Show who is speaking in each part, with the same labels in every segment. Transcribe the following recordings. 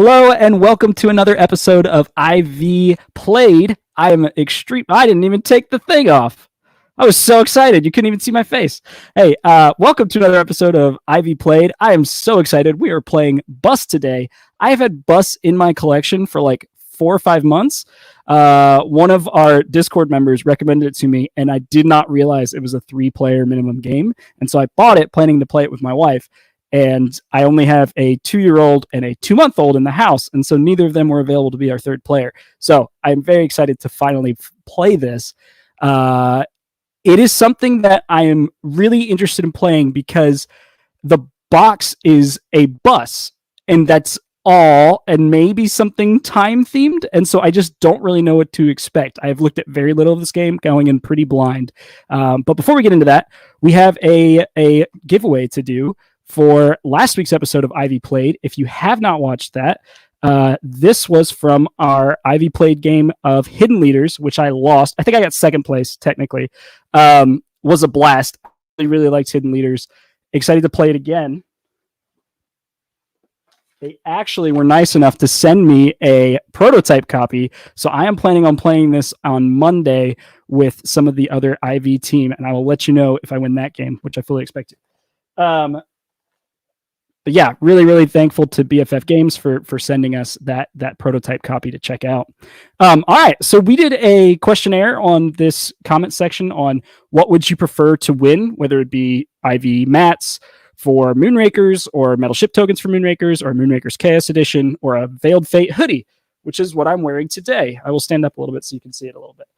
Speaker 1: Hello and welcome to another episode of IV Played. I didn't even take the thing off. I was so excited. You couldn't even see my face. Hey, welcome to another episode of IV Played. I am so excited. We are playing Bus today. I have had Bus in my collection for like 4 or 5 months. One of our Discord members recommended it to me, and I did not realize it was a 3-player minimum game. And so I bought it planning to play it with my wife. And I only have a 2-year-old and a 2-month-old in the house, and so neither of them were available to be our third player. So I'm very excited to finally play this. It is something that I am really interested in playing because the box is a bus, and that's all, and maybe something time themed. And so I just don't really know what to expect. I have looked at very little of this game, going in pretty blind. But before we get into that, we have a giveaway to do for last week's episode of Ivy Played. If you have not watched that, this was from our Ivy Played game of Hidden Leaders, which I lost. I think I got second place, technically. Was a blast. I really liked Hidden Leaders. Excited to play it again. They actually were nice enough to send me a prototype copy, so I am planning on playing this on Monday with some of the other Ivy team, and I will let you know if I win that game, which I fully expect to. But yeah, really, really thankful to BFF Games for sending us that prototype copy to check out. All right, so we did a questionnaire on this comment section on what would you prefer to win, whether it be IV mats for Moonrakers or metal ship tokens for Moonrakers or Moonrakers Chaos Edition or a Veiled Fate hoodie, which is what I'm wearing today. I will stand up a little bit so you can see it a little bit.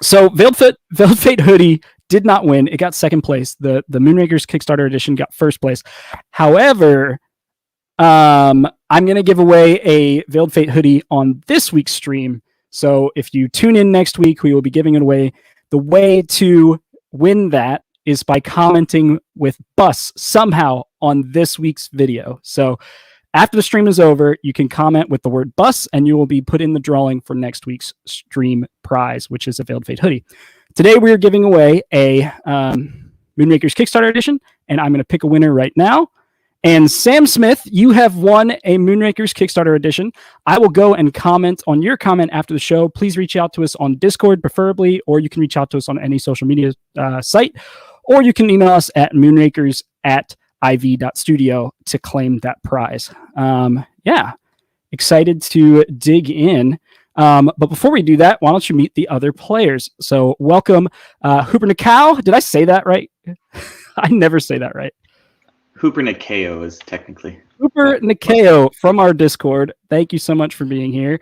Speaker 1: So Veiled Fate hoodie did not win. It got second place. The Moonrakers Kickstarter edition got first place. However, I'm going to give away a Veiled Fate hoodie on this week's stream. So if you tune in next week, we will be giving it away. The way to win that is by commenting with Bus somehow on this week's video. So after the stream is over, you can comment with the word Bus, and you will be put in the drawing for next week's stream prize, which is a Veiled Fate hoodie. Today, we are giving away a Moonrakers Kickstarter edition, and I'm going to pick a winner right now. And Sam Smith, you have won a Moonrakers Kickstarter edition. I will go and comment on your comment after the show. Please reach out to us on Discord, preferably, or you can reach out to us on any social media site, or you can email us at moonrakers@iv.studio to claim that prize. Yeah, excited to dig in. But before we do that, why don't you meet the other players? So welcome, Hooper Nikao. Did I say that right? I never say that right.
Speaker 2: Hooper Nikao is technically.
Speaker 1: Hooper Nikao from our Discord. Thank you so much for being here.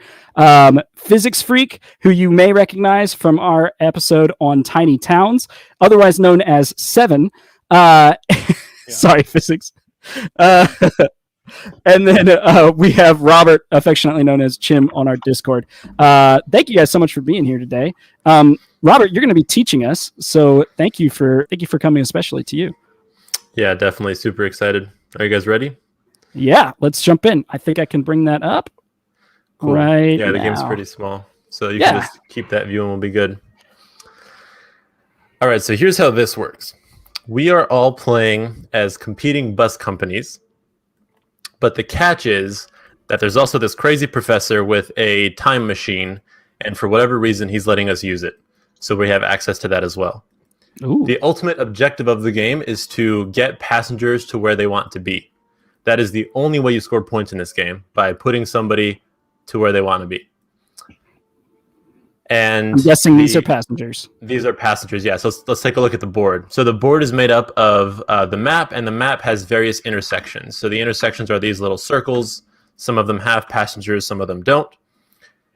Speaker 1: Physics Freak, who you may recognize from our episode on Tiny Towns, otherwise known as Seven. Sorry, Physics. And then we have Robert, affectionately known as Chim, on our Discord. Thank you guys so much for being here today. Robert, you're going to be teaching us, so thank you for coming, especially to you.
Speaker 3: Yeah, definitely super excited. Are you guys ready?
Speaker 1: Yeah, let's jump in. I think I can bring that up.
Speaker 3: Cool.
Speaker 1: Right.
Speaker 3: Yeah, the
Speaker 1: now.
Speaker 3: game's pretty small, so you can just keep that view and we'll be good. All right, so here's how this works. We are all playing as competing bus companies. But the catch is that there's also this crazy professor with a time machine, and for whatever reason, he's letting us use it. So we have access to that as well.
Speaker 1: Ooh.
Speaker 3: The ultimate objective of the game is to get passengers to where they want to be. That is the only way you score points in this game, by putting somebody to where they want to be. And
Speaker 1: I'm guessing these are passengers.
Speaker 3: These are passengers, yeah. So let's take a look at the board. So the board is made up of the map, and the map has various intersections. So the intersections are these little circles. Some of them have passengers, some of them don't.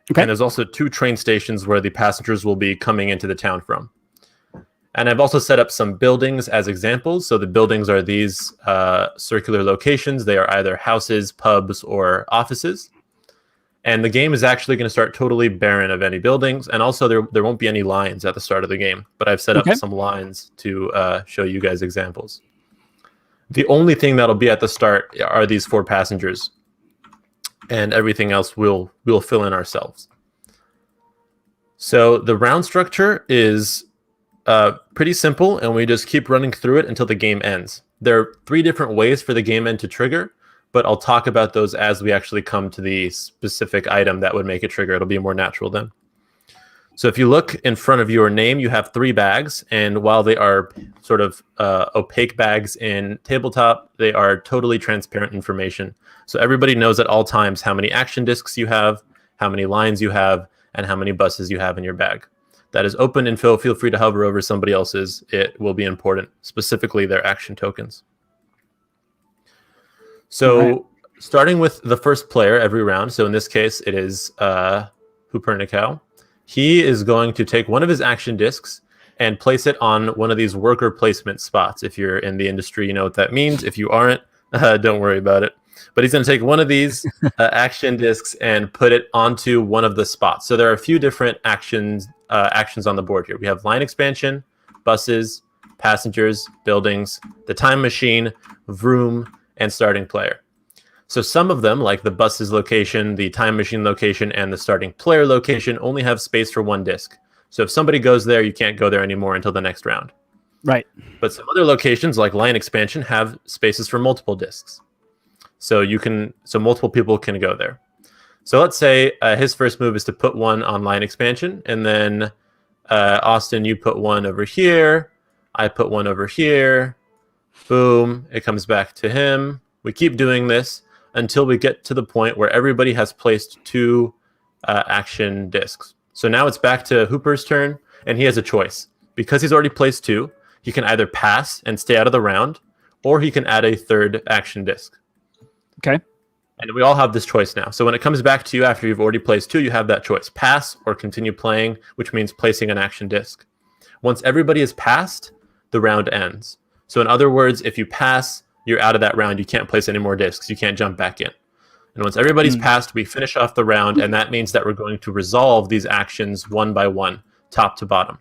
Speaker 3: Okay. And there's also 2 train stations where the passengers will be coming into the town from. And I've also set up some buildings as examples. So the buildings are these circular locations. They are either houses, pubs, or offices. And the game is actually going to start totally barren of any buildings. And also there won't be any lines at the start of the game. But I've set up some lines to show you guys examples. The only thing that'll be at the start are these 4 passengers. And everything else we'll fill in ourselves. So the round structure is pretty simple. And we just keep running through it until the game ends. There are 3 different ways for the game end to trigger. but I'll talk about those as we actually come to the specific item that would make it trigger. It'll be more natural then. So if you look in front of your name, you have 3 bags, and while they are sort of opaque bags in tabletop, they are totally transparent information. So everybody knows at all times how many action discs you have, how many lines you have, and how many buses you have in your bag. That is open info. Feel free to hover over somebody else's. It will be important, specifically their action tokens. So starting with the first player every round, so in this case it is Hupernicau. He is going to take one of his action discs and place it on one of these worker placement spots. If you're in the industry, you know what that means. If you aren't, don't worry about it. But he's going to take one of these action discs and put it onto one of the spots. So there are a few different actions on the board here. We have line expansion, buses, passengers, buildings, the time machine, vroom, and starting player. So some of them, like the bus's location, the time machine location, and the starting player location, only have space for 1 disc. So if somebody goes there, you can't go there anymore until the next round.
Speaker 1: Right.
Speaker 3: But some other locations, like line expansion, have spaces for multiple discs. So multiple people can go there. So let's say his first move is to put one on line expansion, and then Austin, you put one over here. I put one over here. Boom! It comes back to him. We keep doing this until we get to the point where everybody has placed 2 action discs. So now it's back to Hooper's turn, and he has a choice. Because he's already placed 2, he can either pass and stay out of the round, or he can add a 3rd action disc.
Speaker 1: Okay.
Speaker 3: And we all have this choice now. So when it comes back to you after you've already placed 2, you have that choice. Pass or continue playing, which means placing an action disc. Once everybody is passed, the round ends. So in other words, if you pass, you're out of that round. You can't place any more discs. You can't jump back in. And once everybody's passed, we finish off the round, and that means that we're going to resolve these actions one by one, top to bottom.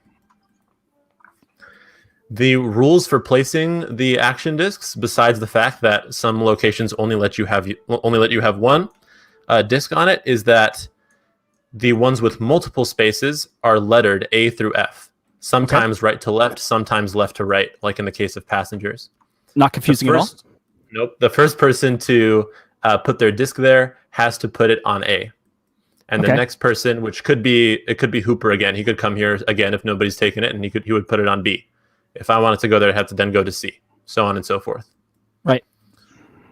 Speaker 3: The rules for placing the action discs, besides the fact that some locations only let you have 1 disc on it, is that the ones with multiple spaces are lettered A through F. Sometimes right to left, sometimes left to right, like in the case of passengers.
Speaker 1: Not confusing at all?
Speaker 3: Nope. The first person to put their disc there has to put it on A. And the next person, which could be Hooper again. He could come here again if nobody's taken it, and he would put it on B. If I wanted to go there, I'd have to then go to C, so on and so forth.
Speaker 1: Right.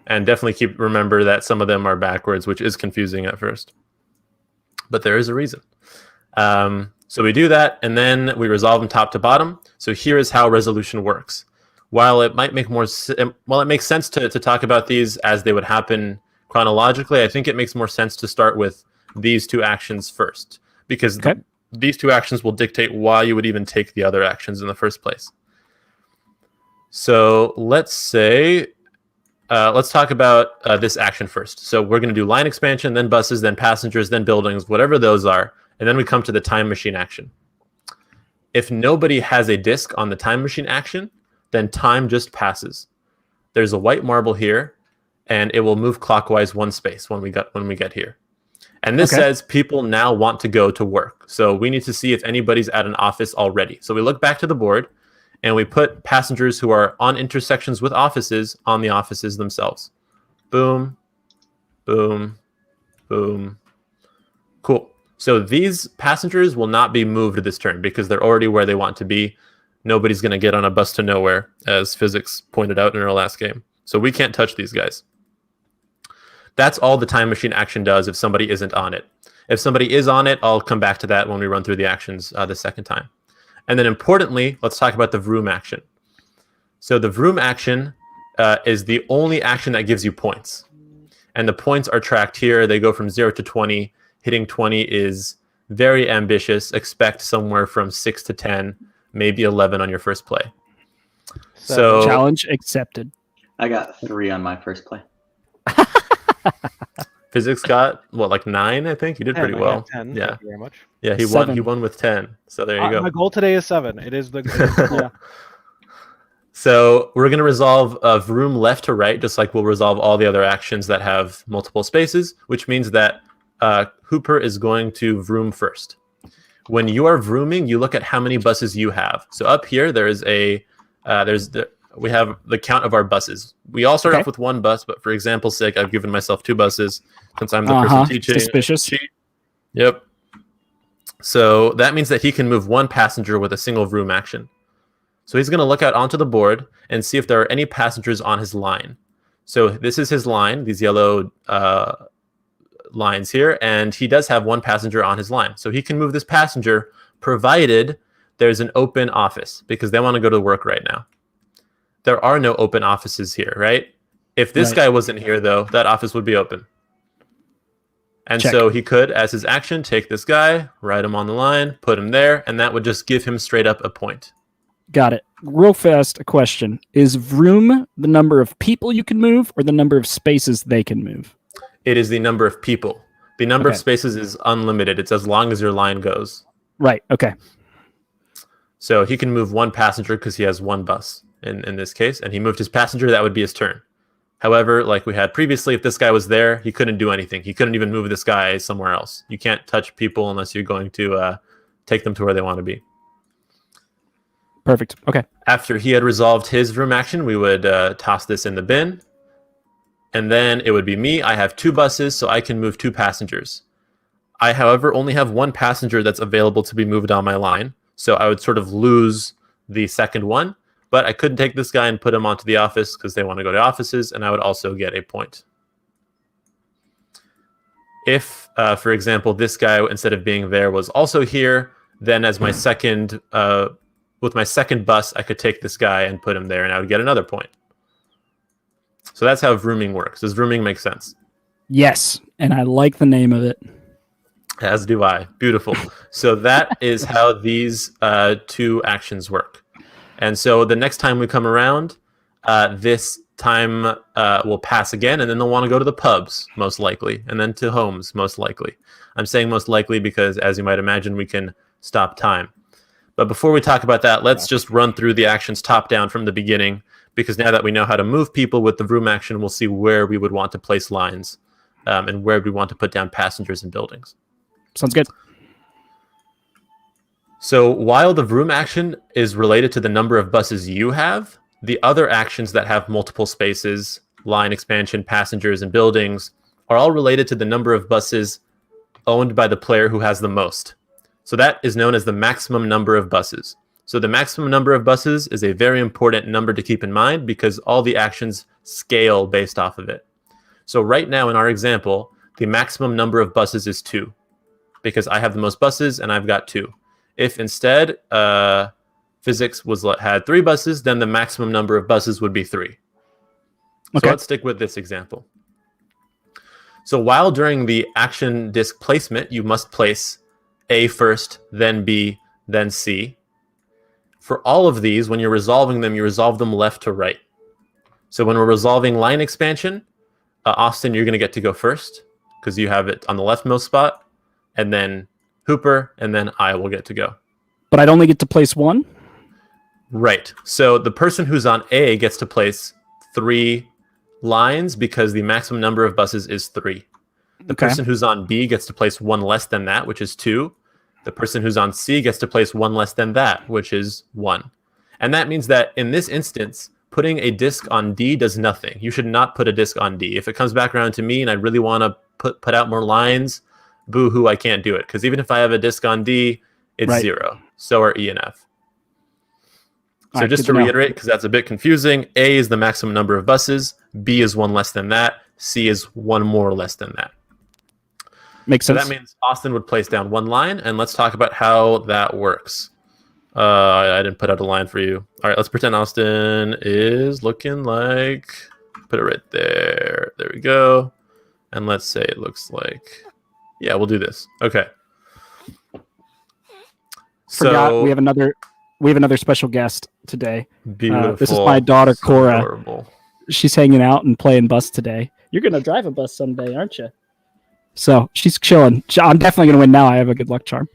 Speaker 3: And definitely remember that some of them are backwards, which is confusing at first. But there is a reason. So we do that, and then we resolve them top to bottom. So here is how resolution works. While it might make it makes sense to talk about these as they would happen chronologically, I think it makes more sense to start with these 2 actions first, because these 2 actions will dictate why you would even take the other actions in the first place. So let's talk about this action first. So we're going to do line expansion, then buses, then passengers, then buildings, whatever those are, and then we come to the time machine action. If nobody has a disc on the time machine action, then time just passes. There's a white marble here, and it will move clockwise 1 space when we get here. And this says people now want to go to work. So we need to see if anybody's at an office already. So we look back to the board, and we put passengers who are on intersections with offices on the offices themselves. Boom, boom, boom. Cool. So these passengers will not be moved this turn because they're already where they want to be. Nobody's going to get on a bus to nowhere, as physics pointed out in our last game. So we can't touch these guys. That's all the time machine action does if somebody isn't on it. If somebody is on it, I'll come back to that when we run through the actions the second time. And then importantly, let's talk about the vroom action. So the vroom action is the only action that gives you points. And the points are tracked here. They go from 0 to 20. Hitting 20 is very ambitious. Expect somewhere from 6 to 10. Maybe 11 on your first play. So
Speaker 1: challenge accepted.
Speaker 2: I got 3 on my first play.
Speaker 3: Physics got like 9, I think. You did
Speaker 4: 10,
Speaker 3: pretty well.
Speaker 4: 10.
Speaker 3: Yeah.
Speaker 4: Thank you very much.
Speaker 3: Yeah, he
Speaker 1: 7.
Speaker 3: won. He won with 10. So there you go.
Speaker 4: My goal today is 7. It is the
Speaker 3: So we're going to resolve vroom left to right, just like we'll resolve all the other actions that have multiple spaces, which means that Hooper is going to vroom first. When you are vrooming, you look at how many buses you have. So up here, there is we have the count of our buses. We all start
Speaker 1: Okay.
Speaker 3: off with one bus, but for example's sake, I've given myself 2 buses since I'm the person teaching.
Speaker 1: Suspicious.
Speaker 3: Yep. So that means that he can move 1 passenger with a single vroom action. So he's going to look out onto the board and see if there are any passengers on his line. So this is his line, these yellow lines here, and he does have 1 passenger on his line. So he can move this passenger provided there's an open office, because they want to go to work right now. There are no open offices here, right? If this guy wasn't here, though, that office would be open. And
Speaker 1: Check.
Speaker 3: so he could, as his action, take this guy, write him on the line, put him there, and that would just give him straight up a point.
Speaker 1: Got it. Real fast, a question. Is vroom the number of people you can move or the number of spaces they can move?
Speaker 3: It is the number of people. The number of spaces is unlimited. It's as long as your line goes.
Speaker 1: Right. Okay.
Speaker 3: So he can move 1 passenger because he has 1 bus in this case, and he moved his passenger, that would be his turn. However, like we had previously, if this guy was there, he couldn't do anything. He couldn't even move this guy somewhere else. You can't touch people unless you're going to take them to where they want to be.
Speaker 1: Perfect. Okay.
Speaker 3: After he had resolved his vroom action, we would toss this in the bin. And then it would be me. I have 2 buses, so I can move 2 passengers. I, however, only have 1 passenger that's available to be moved on my line. So I would sort of lose the second one. But I couldn't take this guy and put him onto the office because they want to go to offices, and I would also get a point. If, for example, this guy, instead of being there, was also here, then as my second, with my second bus, I could take this guy and put him there, and I would get another point. So that's how vrooming works. Does vrooming make sense?
Speaker 1: Yes, and I like the name of it.
Speaker 3: As do I. Beautiful. So that is how these 2 actions work. And so the next time we come around, this time will pass again, and then they'll want to go to the pubs, most likely, and then to homes, most likely. I'm saying most likely because, as you might imagine, we can stop time. But before we talk about that, let's just run through the actions top down from the beginning, because now that we know how to move people with the vroom action, we'll see where we would want to place lines and where we want to put down passengers and buildings.
Speaker 1: Sounds good.
Speaker 3: So while the vroom action is related to the number of buses you have, the other actions that have multiple spaces, line expansion, passengers, and buildings, are all related to the number of buses owned by the player who has the most. So that is known as the maximum number of buses. So the maximum number of buses is a very important number to keep in mind because all the actions scale based off of it. So right now in our example, the maximum number of buses is 2 because I have the most buses and I've got 2. If instead physics had 3 buses, then the maximum number of buses would be 3.
Speaker 1: Okay.
Speaker 3: So let's stick with this example. So while during the action disk placement, you must place A first, then B, then C. For all of these, when you're resolving them, you resolve them left to right. So when we're resolving line expansion, Austin, you're going to get to go first because you have it on the leftmost spot, and then Hooper, and then I will get to go.
Speaker 1: But I'd only get to place 1?
Speaker 3: Right. So the person who's on A gets to place 3 lines because the maximum number of buses is 3. The person who's on B gets to place 1 less than that, which is 2. The person who's on C gets to place 1 less than that, which is 1. And that means that in this instance, putting a disk on D does nothing. You should not put a disk on D. If it comes back around to me and I really want to put out more lines, boo-hoo, I can't do it. Because even if I have a disk on D, it's 0. So are E and F. So just to reiterate, because that's a bit confusing, A is the maximum number of buses, B is 1 less than that, C is 1 more or less than that.
Speaker 1: Makes sense.
Speaker 3: So that means Austin would place down 1 line, and let's talk about how that works. I didn't put out a line for you. All right, let's pretend Austin is looking like... Put it right there. There we go. And let's say it looks like... Yeah, we'll do this. Okay.
Speaker 1: Forgot we have another special guest today.
Speaker 3: Beautiful.
Speaker 1: This is my daughter Cora.
Speaker 3: Adorable.
Speaker 1: She's hanging out and playing bus today. You're gonna drive a bus someday, aren't you? So she's chilling. I'm definitely gonna win now. I have a good luck charm.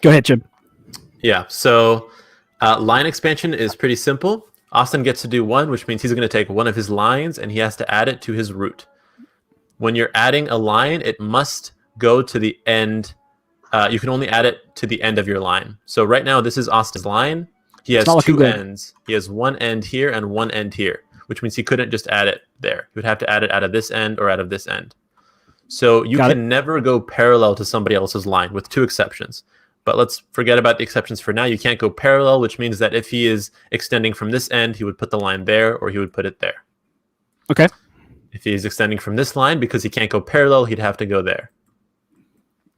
Speaker 1: Go ahead, Jim.
Speaker 3: Yeah. So line expansion is pretty simple. Austin gets to do 1, which means he's going to take one of his lines and he has to add it to his route. When you're adding a line, it must go to the end. You can only add it to the end of your line. So right now, this is Austin's line. He has
Speaker 1: not looking
Speaker 3: two
Speaker 1: good.
Speaker 3: ends. He has one end here and one end here, which means he couldn't just add it there. He would have to add it out of this end or out of this end. So you
Speaker 1: Got
Speaker 3: can never go parallel to somebody else's line, with two exceptions. But let's forget about the exceptions for now. You can't go parallel, which means that if he is extending from this end, he would put the line there, or he would put it there.
Speaker 1: Okay.
Speaker 3: If he's extending from this line, because he can't go parallel, he'd have to go there.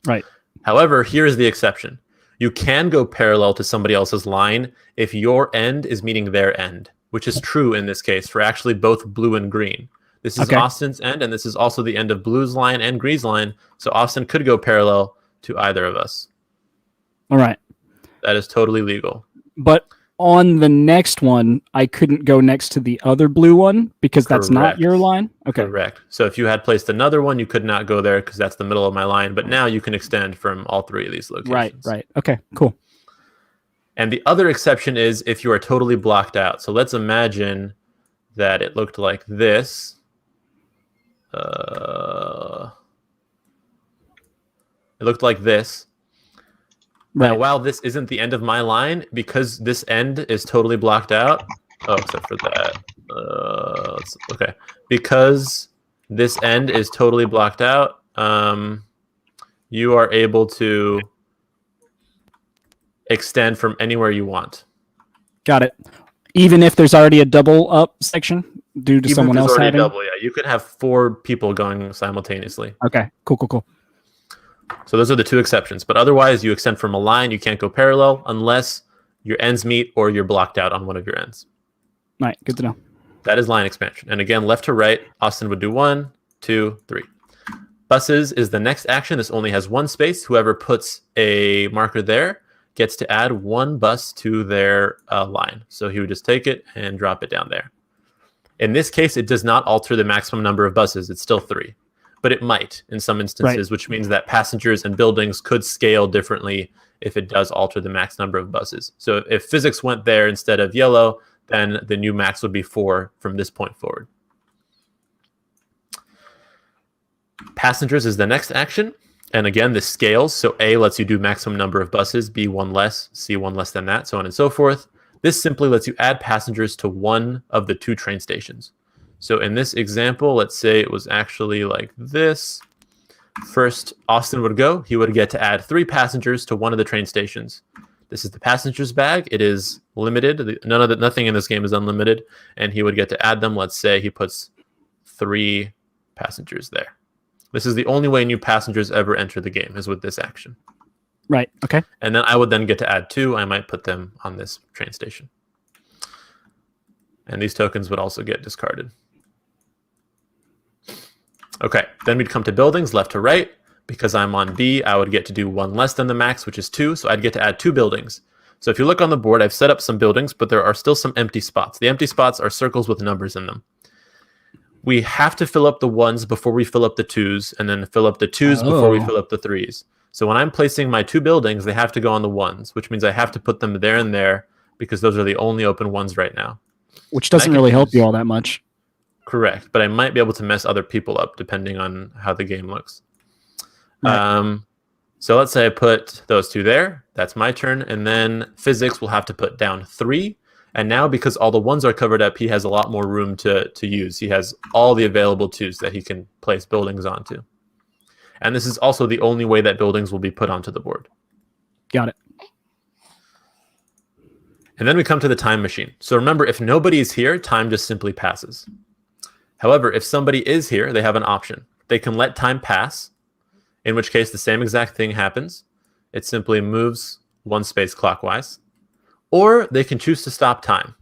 Speaker 1: Right.
Speaker 3: However, here's the exception. You can go parallel to somebody else's line if your end is meeting their end, which is true in this case for actually both blue and green. This is
Speaker 1: Okay.
Speaker 3: Austin's end, and this is also the end of blue's line and green's line, so Austin could go parallel to either of us.
Speaker 1: All right.
Speaker 3: That is totally legal.
Speaker 1: But on the next one, I couldn't go next to the other blue one because that's not
Speaker 3: Correct.
Speaker 1: your line. Okay.
Speaker 3: Correct. So if you had placed another one, you could not go there because that's the middle of my line, but now you can extend from all three of these locations.
Speaker 1: Right. Okay. Cool.
Speaker 3: And the other exception is if you are totally blocked out. So let's imagine that it looked like this. It looked like this.
Speaker 1: Right.
Speaker 3: Now, while this isn't the end of my line, because this end is totally blocked out. Oh, except for that. Okay. Because this end is totally blocked out, you are able to extend from anywhere you want.
Speaker 1: Got it. Even if there's already a double up section due to
Speaker 3: Even
Speaker 1: someone
Speaker 3: if there's
Speaker 1: else
Speaker 3: already
Speaker 1: having.
Speaker 3: a double, yeah. You could have 4 people going simultaneously.
Speaker 1: Okay. Cool.
Speaker 3: So those are the two exceptions. But otherwise, you extend from a line. You can't go parallel unless your ends meet or you're blocked out on one of your ends.
Speaker 1: All right. Good to know.
Speaker 3: That is line expansion. And again, left to right, Austin would do 1, 2, 3. Buses is the next action. This only has 1 space. Whoever puts a marker there gets to add 1 bus to their line. So he would just take it and drop it down there. In this case, it does not alter the maximum number of buses. It's still 3. But it might in some instances, which means that passengers and buildings could scale differently if it does alter the max number of buses. So if physics went there instead of yellow, then the new max would be 4 from this point forward. Passengers is the next action. And again, this scales. So A lets you do maximum number of buses, B 1 less, C 1 less than that, so on and so forth. This simply lets you add passengers to one of the 2 train stations. So in this example, let's say it was actually like this. First, Austin would go. He would get to add 3 passengers to one of the train stations. This is the passenger's bag. It is limited. Nothing in this game is unlimited. And he would get to add them. Let's say he puts 3 passengers there. This is the only way new passengers ever enter the game, is with this action.
Speaker 1: Right. Okay.
Speaker 3: And then I would then get to add 2. I might put them on this train station. And these tokens would also get discarded. Okay, then we'd come to buildings, left to right. Because I'm on B, I would get to do 1 less than the max, which is 2. So I'd get to add 2 buildings. So if you look on the board, I've set up some buildings, but there are still some empty spots. The empty spots are circles with numbers in them. We have to fill up the 1s before we fill up the 2s, and then fill up the 2s before we fill up the 3s. So when I'm placing my 2 buildings, they have to go on the 1s, which means I have to put them there and there, because those are the only open ones right now.
Speaker 1: Which doesn't really help you all that much.
Speaker 3: Correct, but I might be able to mess other people up depending on how the game looks. Right. So let's say I put those 2 there. That's my turn, and then physics will have to put down 3. And now, because all the 1s are covered up, he has a lot more room to use. He has all the available 2s that he can place buildings onto. And this is also the only way that buildings will be put onto the board.
Speaker 1: Got it.
Speaker 3: And then we come to the time machine. So remember, if nobody is here, time just simply passes. However, if somebody is here, they have an option. They can let time pass, in which case the same exact thing happens. It simply moves 1 space clockwise. Or they can choose to stop time.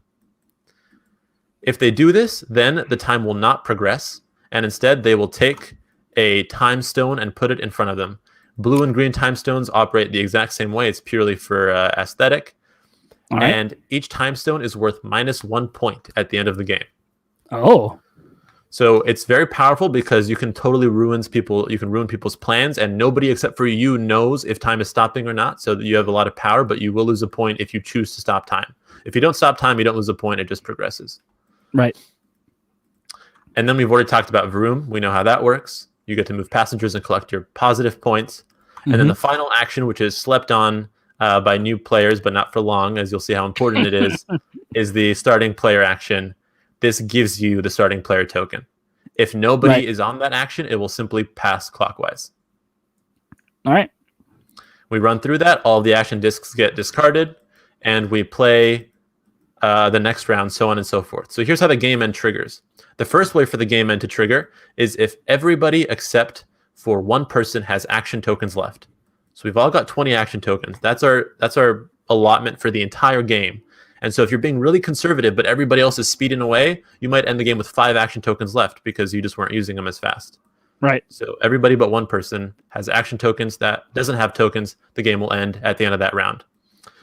Speaker 3: If they do this, then the time will not progress, and instead they will take a time stone and put it in front of them. Blue and green time stones operate the exact same way. It's purely for aesthetic. Right. And each time stone is worth -1 point at the end of the game.
Speaker 1: Oh.
Speaker 3: So it's very powerful because you can totally ruin people's plans, and nobody except for you knows if time is stopping or not. So you have a lot of power, but you will lose a point if you choose to stop time. If you don't stop time, you don't lose a point. It just progresses.
Speaker 1: Right.
Speaker 3: And then we've already talked about Vroom. We know how that works. You get to move passengers and collect your positive points. And then the final action, which is slept on, by new players, but not for long, as you'll see how important it is the starting player action. This gives you the starting player token. If nobody is on that action, it will simply pass clockwise.
Speaker 1: All right.
Speaker 3: We run through that. All of the action discs get discarded, and we play the next round, so on and so forth. So here's how the game end triggers. The first way for the game end to trigger is if everybody except for one person has action tokens left. So we've all got 20 action tokens. That's our allotment for the entire game. And so if you're being really conservative, but everybody else is speeding away, you might end the game with 5 action tokens left because you just weren't using them as fast.
Speaker 1: Right.
Speaker 3: So everybody but one person has action tokens. That doesn't have tokens. The game will end at the end of that round.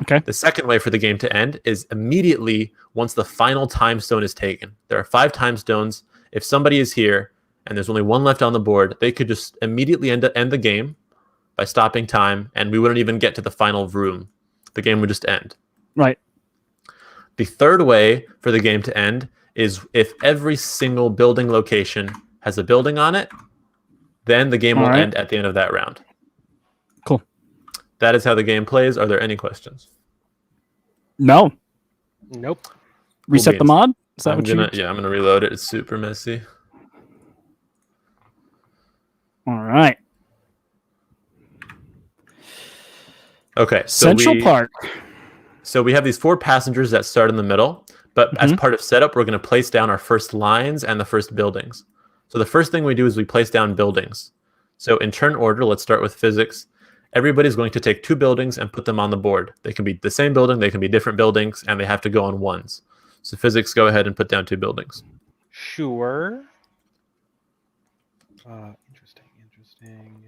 Speaker 1: Okay.
Speaker 3: The second way for the game to end is immediately once the final time stone is taken. There are 5 time stones. If somebody is here and there's only one left on the board, they could just immediately end the game by stopping time, and we wouldn't even get to the final room. The game would just end.
Speaker 1: Right.
Speaker 3: The third way for the game to end is if every single building location has a building on it, then the game will end at the end of that round.
Speaker 1: Cool.
Speaker 3: That is how the game plays. Are there any questions?
Speaker 1: No.
Speaker 4: Nope.
Speaker 1: Reset the mod? Is that what you...
Speaker 3: Yeah, I'm going to reload it. It's super messy.
Speaker 1: All right.
Speaker 3: Okay. So
Speaker 1: Central Park.
Speaker 3: So we have these 4 passengers that start in the middle, but as part of setup, we're going to place down our first lines and the first buildings. So the first thing we do is we place down buildings. So in turn order, let's start with physics. Everybody's going to take 2 buildings and put them on the board. They can be the same building, they can be different buildings, and they have to go on ones. So physics, go ahead and put down 2 buildings.
Speaker 4: Sure. Interesting.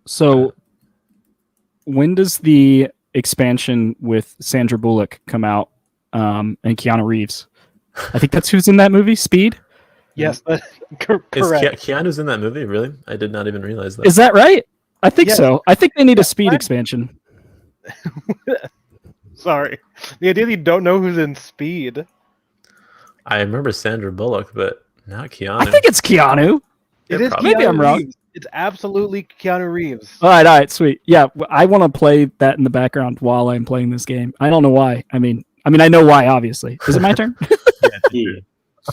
Speaker 1: So when does the expansion with Sandra Bullock come out and Keanu Reeves? I think that's who's in that movie, Speed?
Speaker 4: Yes, correct.
Speaker 3: Is Keanu's in that movie? Really? I did not even realize that.
Speaker 1: Is that right? I think
Speaker 4: Yes.
Speaker 1: so. I think they need a Speed expansion.
Speaker 4: Sorry. The idea that you don't know who's in Speed.
Speaker 3: I remember Sandra Bullock, but not Keanu.
Speaker 1: I think it's Keanu.
Speaker 4: It is
Speaker 3: probably.
Speaker 1: Maybe I'm wrong.
Speaker 4: Reeves. It's absolutely Keanu Reeves.
Speaker 1: All right, sweet. Yeah, I want to play that in the background while I'm playing this game. I don't know why. I mean, I know why. Obviously, is it my turn?
Speaker 2: Yeah.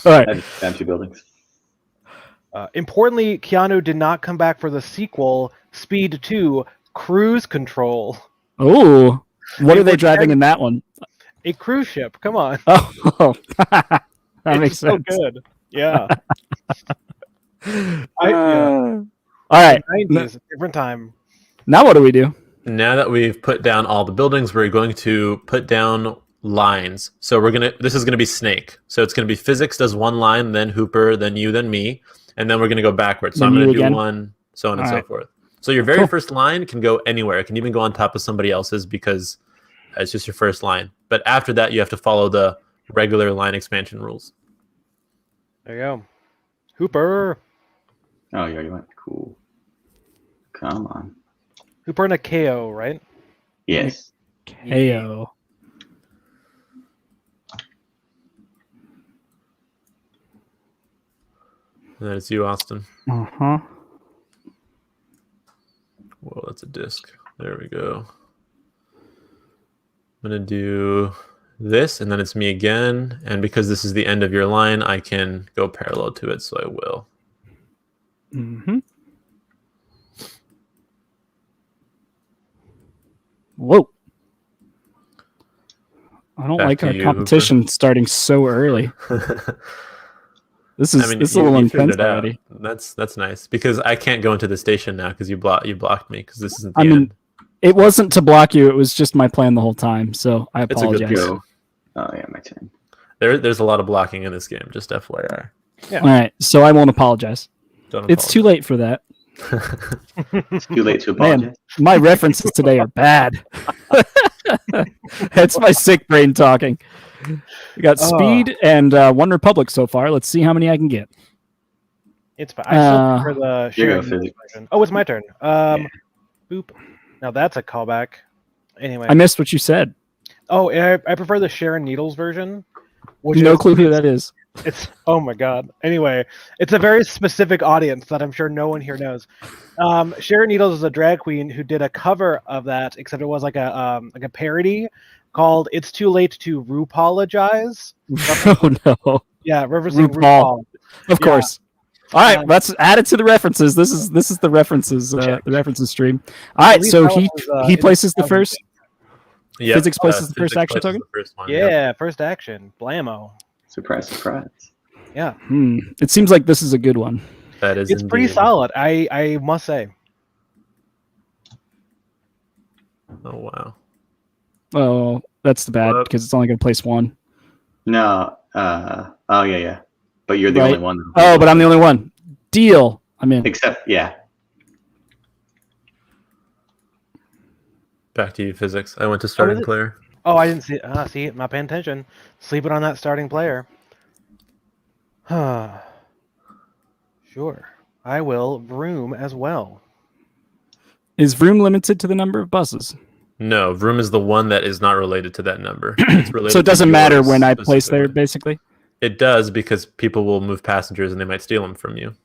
Speaker 1: All right.
Speaker 2: Down 2 buildings.
Speaker 4: Importantly, Keanu did not come back for the sequel, Speed 2, Cruise Control.
Speaker 1: Oh, what
Speaker 4: It
Speaker 1: are they
Speaker 4: was
Speaker 1: driving
Speaker 4: ten-
Speaker 1: in that one?
Speaker 4: A cruise ship. Come on.
Speaker 1: Oh, that
Speaker 4: It's
Speaker 1: makes
Speaker 4: so
Speaker 1: sense.
Speaker 4: good. Yeah.
Speaker 1: All right.
Speaker 4: 90s, different time.
Speaker 1: Now what do we do?
Speaker 3: Now that we've put down all the buildings, we're going to put down lines. So this is gonna be Snake. So it's gonna be physics does 1 line, then Hooper, then you, then me, and then we're gonna go backwards. So
Speaker 1: Then
Speaker 3: I'm gonna
Speaker 1: you
Speaker 3: do
Speaker 1: again?
Speaker 3: 1, so on and
Speaker 1: All
Speaker 3: so
Speaker 1: right.
Speaker 3: forth. So your very
Speaker 1: Cool.
Speaker 3: first line can go anywhere. It can even go on top of somebody else's because it's just your first line. But after that, you have to follow the regular line expansion rules.
Speaker 4: There you go. Hooper.
Speaker 2: Oh, you already went. Cool. Come on.
Speaker 4: Hooper and a KO, right?
Speaker 2: Yes.
Speaker 1: KO.
Speaker 3: And then it's you, Austin.
Speaker 1: Uh-huh.
Speaker 3: Whoa, that's a disc. There we go. I'm going to do this, and then it's me again. And because this is the end of your line, I can go parallel to it, so I will.
Speaker 1: Mm-hmm. Whoa. I don't
Speaker 3: Back
Speaker 1: like
Speaker 3: to
Speaker 1: our
Speaker 3: you,
Speaker 1: competition starting so early. This is this is a little
Speaker 3: you figured
Speaker 1: intense
Speaker 3: it out.
Speaker 1: already.
Speaker 3: That's nice because I can't go into the station now because you blocked me because this isn't the
Speaker 1: I mean,
Speaker 3: end.
Speaker 1: it wasn't to block you. It was just my plan the whole time. So I
Speaker 3: It's a good
Speaker 1: apologize.
Speaker 2: Go. Oh, yeah, my turn.
Speaker 3: There's a lot of blocking in this game. Just FYI.
Speaker 1: All right. So I won't apologize.
Speaker 3: Don't
Speaker 1: It's too late for that.
Speaker 2: It's too late to
Speaker 1: Man,
Speaker 2: apologize.
Speaker 1: my references today are bad. That's my sick brain talking. We got Speed and One Republic so far. Let's see how many I can get.
Speaker 4: It's fine. I still prefer the
Speaker 2: Here you
Speaker 4: Sharon
Speaker 2: go,
Speaker 4: Needles
Speaker 2: physics.
Speaker 4: version. Oh, it's my turn. Boop. Now that's a callback. Anyway.
Speaker 1: I missed what you said.
Speaker 4: Oh, and I prefer the Sharon Needles version. Which
Speaker 1: No
Speaker 4: is
Speaker 1: clue who that is.
Speaker 4: It's oh my god. Anyway, it's a very specific audience that I'm sure no one here knows. Sharon Needles is a drag queen who did a cover of that, except it was like a parody called "It's Too Late to RuPaul-agize."
Speaker 1: Oh no.
Speaker 4: Yeah, referencing
Speaker 1: RuPaul.
Speaker 4: RuPaul.
Speaker 1: Of
Speaker 4: Yeah.
Speaker 1: course. All right, let's add it to the references. This is the references stream. All right,
Speaker 4: believe
Speaker 1: so
Speaker 4: that
Speaker 1: he
Speaker 4: was,
Speaker 1: he
Speaker 4: in
Speaker 1: places the
Speaker 4: 2000.
Speaker 1: first.
Speaker 3: Yep,
Speaker 1: Physics places the first
Speaker 3: Physics
Speaker 1: action
Speaker 3: places
Speaker 1: token?
Speaker 3: the first one,
Speaker 4: Yeah,
Speaker 3: yep.
Speaker 4: first action. Blammo.
Speaker 2: Surprise, surprise.
Speaker 4: Yeah.
Speaker 1: It seems like this is a good one.
Speaker 3: That is
Speaker 4: It's pretty
Speaker 3: indeed.
Speaker 4: solid, I must say.
Speaker 3: Oh wow.
Speaker 1: Oh, that's the bad
Speaker 3: What?
Speaker 1: because it's only going to place one.
Speaker 2: No. Oh yeah. But you're the
Speaker 1: Right.
Speaker 2: only one.
Speaker 1: Oh, but I'm the only one. Deal. I'm in.
Speaker 2: Except, yeah.
Speaker 3: Back to you, Physics. I went to starting
Speaker 4: it?
Speaker 3: player.
Speaker 4: Oh, I didn't see. See, not paying attention. Sleeping on that starting player. Sure. I will vroom as well.
Speaker 1: Is Vroom limited to the number of buses?
Speaker 3: No, Vroom is the one that is not related to that number. It's related
Speaker 1: So it
Speaker 3: to
Speaker 1: doesn't matter
Speaker 3: yours
Speaker 1: when I place there,
Speaker 3: specifically.
Speaker 1: basically?
Speaker 3: It does because people will move passengers and they might steal them from you.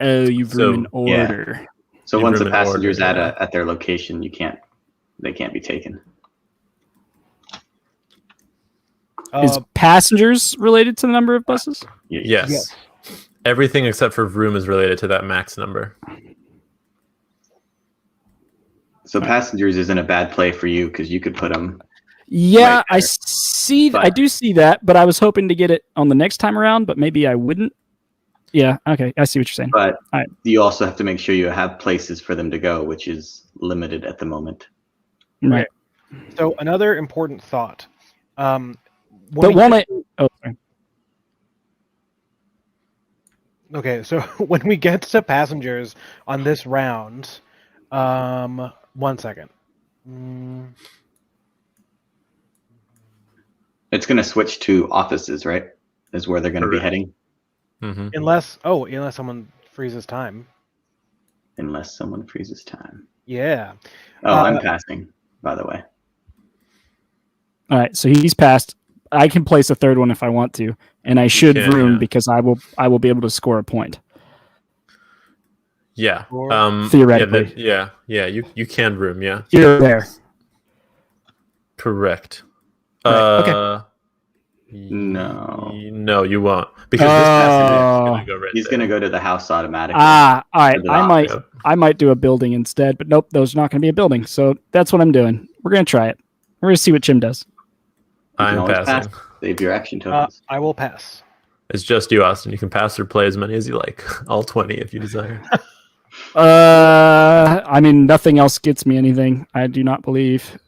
Speaker 1: Oh, you Vroom in
Speaker 3: So,
Speaker 2: yeah.
Speaker 1: order.
Speaker 2: So
Speaker 3: You
Speaker 2: once
Speaker 3: room
Speaker 2: a
Speaker 3: in order,
Speaker 2: passenger's
Speaker 3: yeah.
Speaker 2: at their location, they can't be taken.
Speaker 1: Is passengers related to the number of buses?
Speaker 3: Yes.
Speaker 4: Yes.
Speaker 3: Everything except for Vroom is related to that max number.
Speaker 2: So passengers isn't a bad play for you because you could put them.
Speaker 1: Yeah,
Speaker 2: Right
Speaker 1: I
Speaker 2: there.
Speaker 1: see.
Speaker 2: But-
Speaker 1: I do see that, but I was hoping to get it on the next time around, but maybe I wouldn't. Yeah, okay, I see what you're saying.
Speaker 2: But
Speaker 1: Alright.
Speaker 2: you also have to make sure you have places for them to go, which is limited at the moment.
Speaker 1: Right.
Speaker 4: So another important thought. When
Speaker 1: But
Speaker 4: we
Speaker 1: won't
Speaker 4: get-
Speaker 1: it? Oh, sorry.
Speaker 4: Okay, so when we get to passengers on this round, 1 second.
Speaker 2: It's going to switch to offices, right? Is where they're going to be
Speaker 3: Correct.
Speaker 2: heading,
Speaker 3: Mm-hmm.
Speaker 4: Unless someone freezes time.
Speaker 2: unless someone freezes time.
Speaker 4: Yeah.
Speaker 2: Oh, I'm passing, by the way.
Speaker 1: All right, so he's passed. I can place a third one if I want to, and I should
Speaker 3: can,
Speaker 1: Vroom
Speaker 3: yeah.
Speaker 1: because I will be able to score a point.
Speaker 3: Yeah.
Speaker 4: Or-
Speaker 1: Theoretically.
Speaker 3: Yeah. You can Vroom. Yeah.
Speaker 1: You're there.
Speaker 3: Correct.
Speaker 1: Right, okay.
Speaker 2: No,
Speaker 3: you won't because this passenger is
Speaker 1: Oh.
Speaker 3: going to go right
Speaker 2: he's
Speaker 3: there.
Speaker 2: going to go to the house automatically.
Speaker 1: All right.
Speaker 2: To the
Speaker 1: I
Speaker 2: office.
Speaker 1: might do a building instead, but nope, there's not going to be a building. So that's what I'm doing. We're going to try it. We're going to see what Chim does.
Speaker 2: You can
Speaker 3: I'm
Speaker 2: always
Speaker 3: passing.
Speaker 2: pass. Save your action tokens.
Speaker 4: I will pass.
Speaker 3: It's just you, Austin. You can pass or play as many as you like. All 20 if you desire.
Speaker 1: I mean, nothing else gets me anything. I do not believe.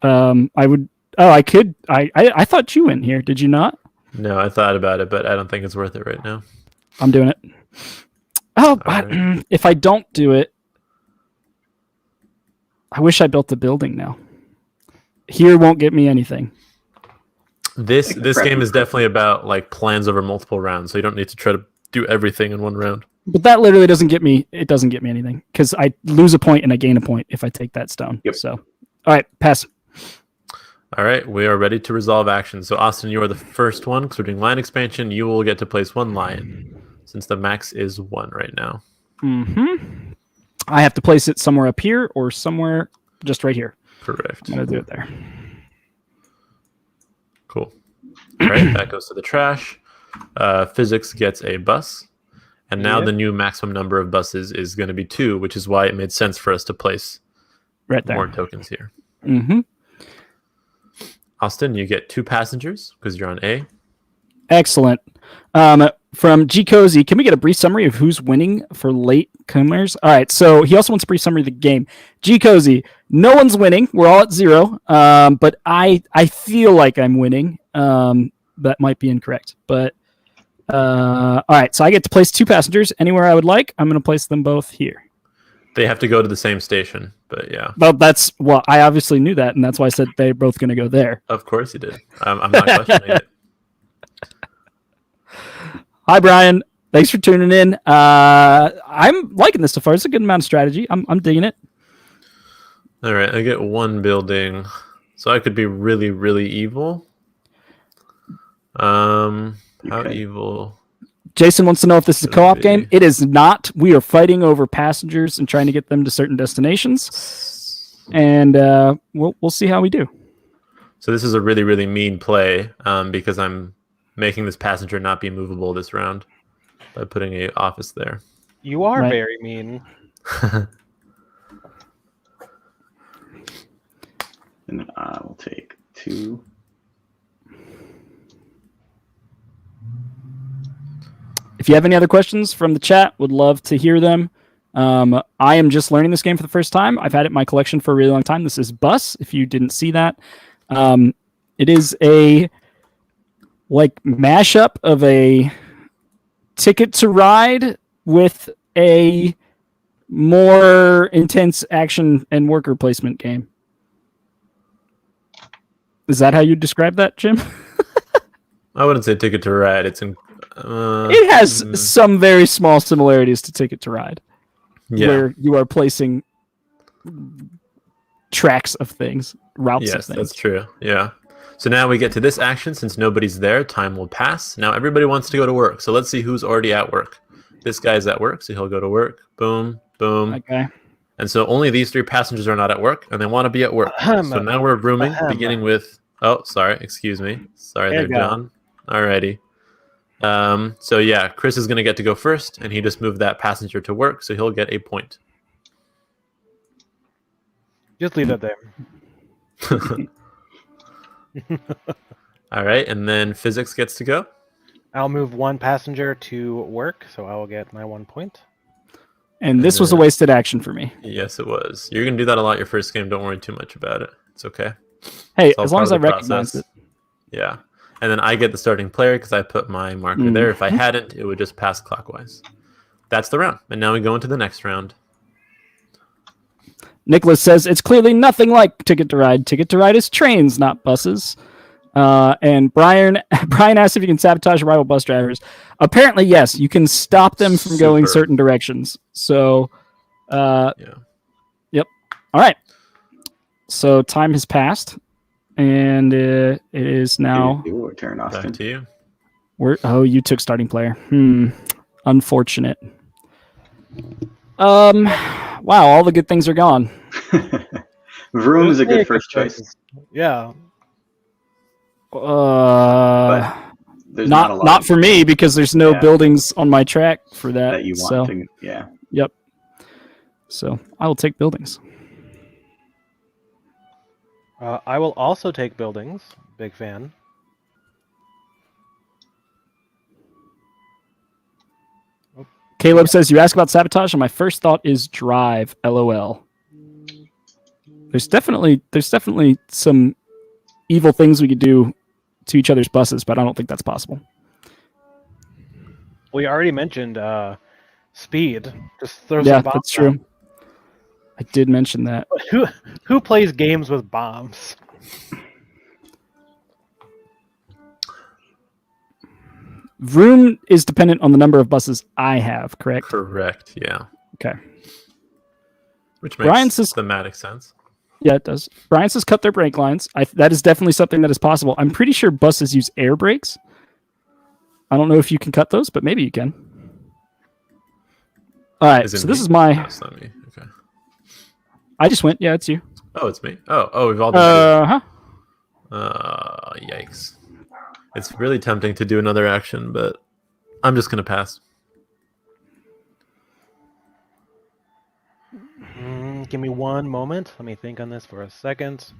Speaker 1: I would. Oh, I could. I thought you went here. Did you not?
Speaker 3: No, I thought about it, but I don't think it's worth it right now.
Speaker 1: I'm doing it. Oh, but
Speaker 3: right.
Speaker 1: if I don't do it, I wish I built a building now. Here won't get me anything.
Speaker 3: This
Speaker 2: Like the
Speaker 3: game is
Speaker 2: preppy.
Speaker 3: definitely about like plans over multiple rounds, so you don't need to try to do everything in one round.
Speaker 1: But that literally doesn't get me. It doesn't get me anything because I lose a point and I gain a point if I take that stone.
Speaker 2: Yep.
Speaker 1: So, all right, pass.
Speaker 3: All right, we are ready to resolve action. So, Austin, you are the first one because we're doing line expansion. You will get to place one lion since the max is 1 right now.
Speaker 1: Mm-hmm. I have to place it somewhere up here or somewhere just right here.
Speaker 3: Correct.
Speaker 1: I'm gonna do it there.
Speaker 3: Cool. All right, that goes to the trash. Physics gets a bus. And now
Speaker 4: Yep.
Speaker 3: the new maximum number of buses is going to be 2, which is why it made sense for us to place
Speaker 1: Right there.
Speaker 3: more tokens here.
Speaker 1: Mm-hmm.
Speaker 3: Austin, you get 2 passengers because you're on A.
Speaker 1: Excellent. From G Cozy, can we get a brief summary of who's winning for late comers? All right, so he also wants a brief summary of the game. G Cozy, no one's winning. We're all at 0. But I feel like I'm winning. That might be incorrect. But all right, so I get to place 2 passengers anywhere I would like. I'm going to place them both here.
Speaker 3: They have to go to the same station, but yeah,
Speaker 1: Well, I obviously knew that, and that's why I said they're both going to go there.
Speaker 3: of course you did. I'm not questioning it.
Speaker 1: Hi, Brian. Thanks for tuning in. I'm liking this so far. It's a good amount of strategy. I'm digging it.
Speaker 3: All right, I get 1 building, so I could be really, really evil. How
Speaker 2: Okay.
Speaker 3: evil?
Speaker 1: Jason wants to know if this is a
Speaker 3: Could
Speaker 1: co-op
Speaker 3: be.
Speaker 1: game. It is not. We are fighting over passengers and trying to get them to certain destinations, and we'll see how we do.
Speaker 3: So this is a really, really mean play because I'm making this passenger not be movable this round by putting a office there.
Speaker 4: You are
Speaker 1: Right.
Speaker 4: very mean.
Speaker 2: And then I will take 2.
Speaker 1: If you have any other questions from the chat, would love to hear them. I am just learning this game for the first time. I've had it in my collection for a really long time. This is Bus, if you didn't see that. It is a mashup of a Ticket to Ride with a more intense action and worker placement game. Is that how you describe that, Jim?
Speaker 3: I wouldn't say Ticket to Ride. It's in.
Speaker 1: It has some very small similarities to Ticket to Ride, where you are placing tracks of things, routes of
Speaker 3: Yes,
Speaker 1: things.
Speaker 3: that's true. Yeah. So now we get to this action. Since nobody's there, time will pass. Now everybody wants to go to work. So let's see who's already at work. This guy's at work, so he'll go to work. Boom, boom.
Speaker 1: Okay.
Speaker 3: And so only these 3 passengers are not at work, and they want to be at work. So now we're rooming, beginning with... Oh, sorry. Excuse me. Sorry
Speaker 4: There
Speaker 3: there,
Speaker 4: you go.
Speaker 3: John. Alrighty. So yeah, Chris is going to get to go first, and he just moved that passenger to work, so he'll get a point.
Speaker 4: Just leave that there.
Speaker 3: All right, and then Physics gets to go.
Speaker 4: I'll move 1 passenger to work, so I will get my 1 point.
Speaker 1: And this was a wasted action for me.
Speaker 3: Yes, it was. You're going to do that a lot your first game. Don't worry too much about it. It's okay.
Speaker 1: Hey,
Speaker 3: It's all
Speaker 1: as long
Speaker 3: part
Speaker 1: as
Speaker 3: of
Speaker 1: I
Speaker 3: the
Speaker 1: recognize
Speaker 3: process.
Speaker 1: it.
Speaker 3: Yeah. And then I get the starting player because I put my marker there. If I hadn't, it would just pass clockwise. That's the round. And now we go into the next round.
Speaker 1: Nicholas says it's clearly nothing like Ticket to Ride. Ticket to Ride is trains, not buses. And Brian asked if you can sabotage rival bus drivers. Apparently, yes, you can stop them from going
Speaker 3: Super.
Speaker 1: certain directions. So,
Speaker 3: Yeah.
Speaker 1: yep. All right. So time has passed, and it is now.
Speaker 2: Your turn,
Speaker 3: Back
Speaker 2: Austin.
Speaker 3: to you.
Speaker 1: You took starting player. Unfortunate. Wow, all the good things are gone.
Speaker 2: Vroom is a good first choice.
Speaker 4: Yeah.
Speaker 2: There's not a lot
Speaker 1: Not for me because there's no
Speaker 2: Yeah.
Speaker 1: buildings on my track for that.
Speaker 2: that you want
Speaker 1: so,
Speaker 2: to. Yeah.
Speaker 1: Yep. So I will take buildings.
Speaker 4: I will also take buildings. Big fan.
Speaker 1: Caleb says you ask about sabotage, and my first thought is drive. LOL. There's definitely some evil things we could do to each other's buses, but I don't think that's possible.
Speaker 4: We already mentioned speed. Just throw
Speaker 1: Yeah,
Speaker 4: some bombs.
Speaker 1: that's true. I did mention that.
Speaker 4: But who plays games with bombs?
Speaker 1: Vroom is dependent on the number of buses I have, correct?
Speaker 3: Correct. Yeah.
Speaker 1: Okay.
Speaker 3: Which makes
Speaker 1: Brian says-
Speaker 3: thematic sense.
Speaker 1: Yeah, it does. Brian says cut their brake lines. That is definitely something that is possible. I'm pretty sure buses use air brakes. I don't know if you can cut those, but maybe you can. All right,
Speaker 3: Is it
Speaker 1: so this
Speaker 3: me?
Speaker 1: is my...
Speaker 3: No, it's not me. Okay.
Speaker 1: I just went. Yeah, it's you.
Speaker 3: Oh, it's me. Oh, we've all done it.
Speaker 1: Uh-huh.
Speaker 3: Yikes. It's really tempting to do another action, but I'm just going to pass.
Speaker 4: Give me 1 moment. Let me think on this for a second.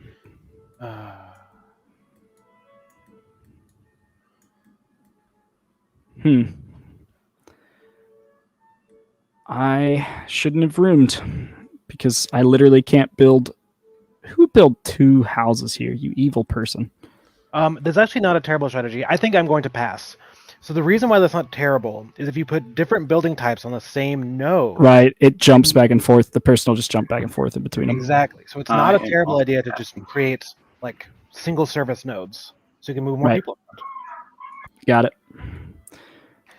Speaker 1: I shouldn't have roomed because I literally can't build... Who would build 2 houses here, you evil person?
Speaker 4: That's actually not a terrible strategy. I think I'm going to pass. So the reason why that's not terrible is if you put different building types on the same node.
Speaker 1: Right, it jumps back and forth. The person will just jump back and forth in between them.
Speaker 4: Exactly. So it's not a
Speaker 2: I
Speaker 4: terrible
Speaker 2: am-
Speaker 4: idea to just create like single service nodes, so you can move more
Speaker 1: Right.
Speaker 4: people around.
Speaker 1: Got it.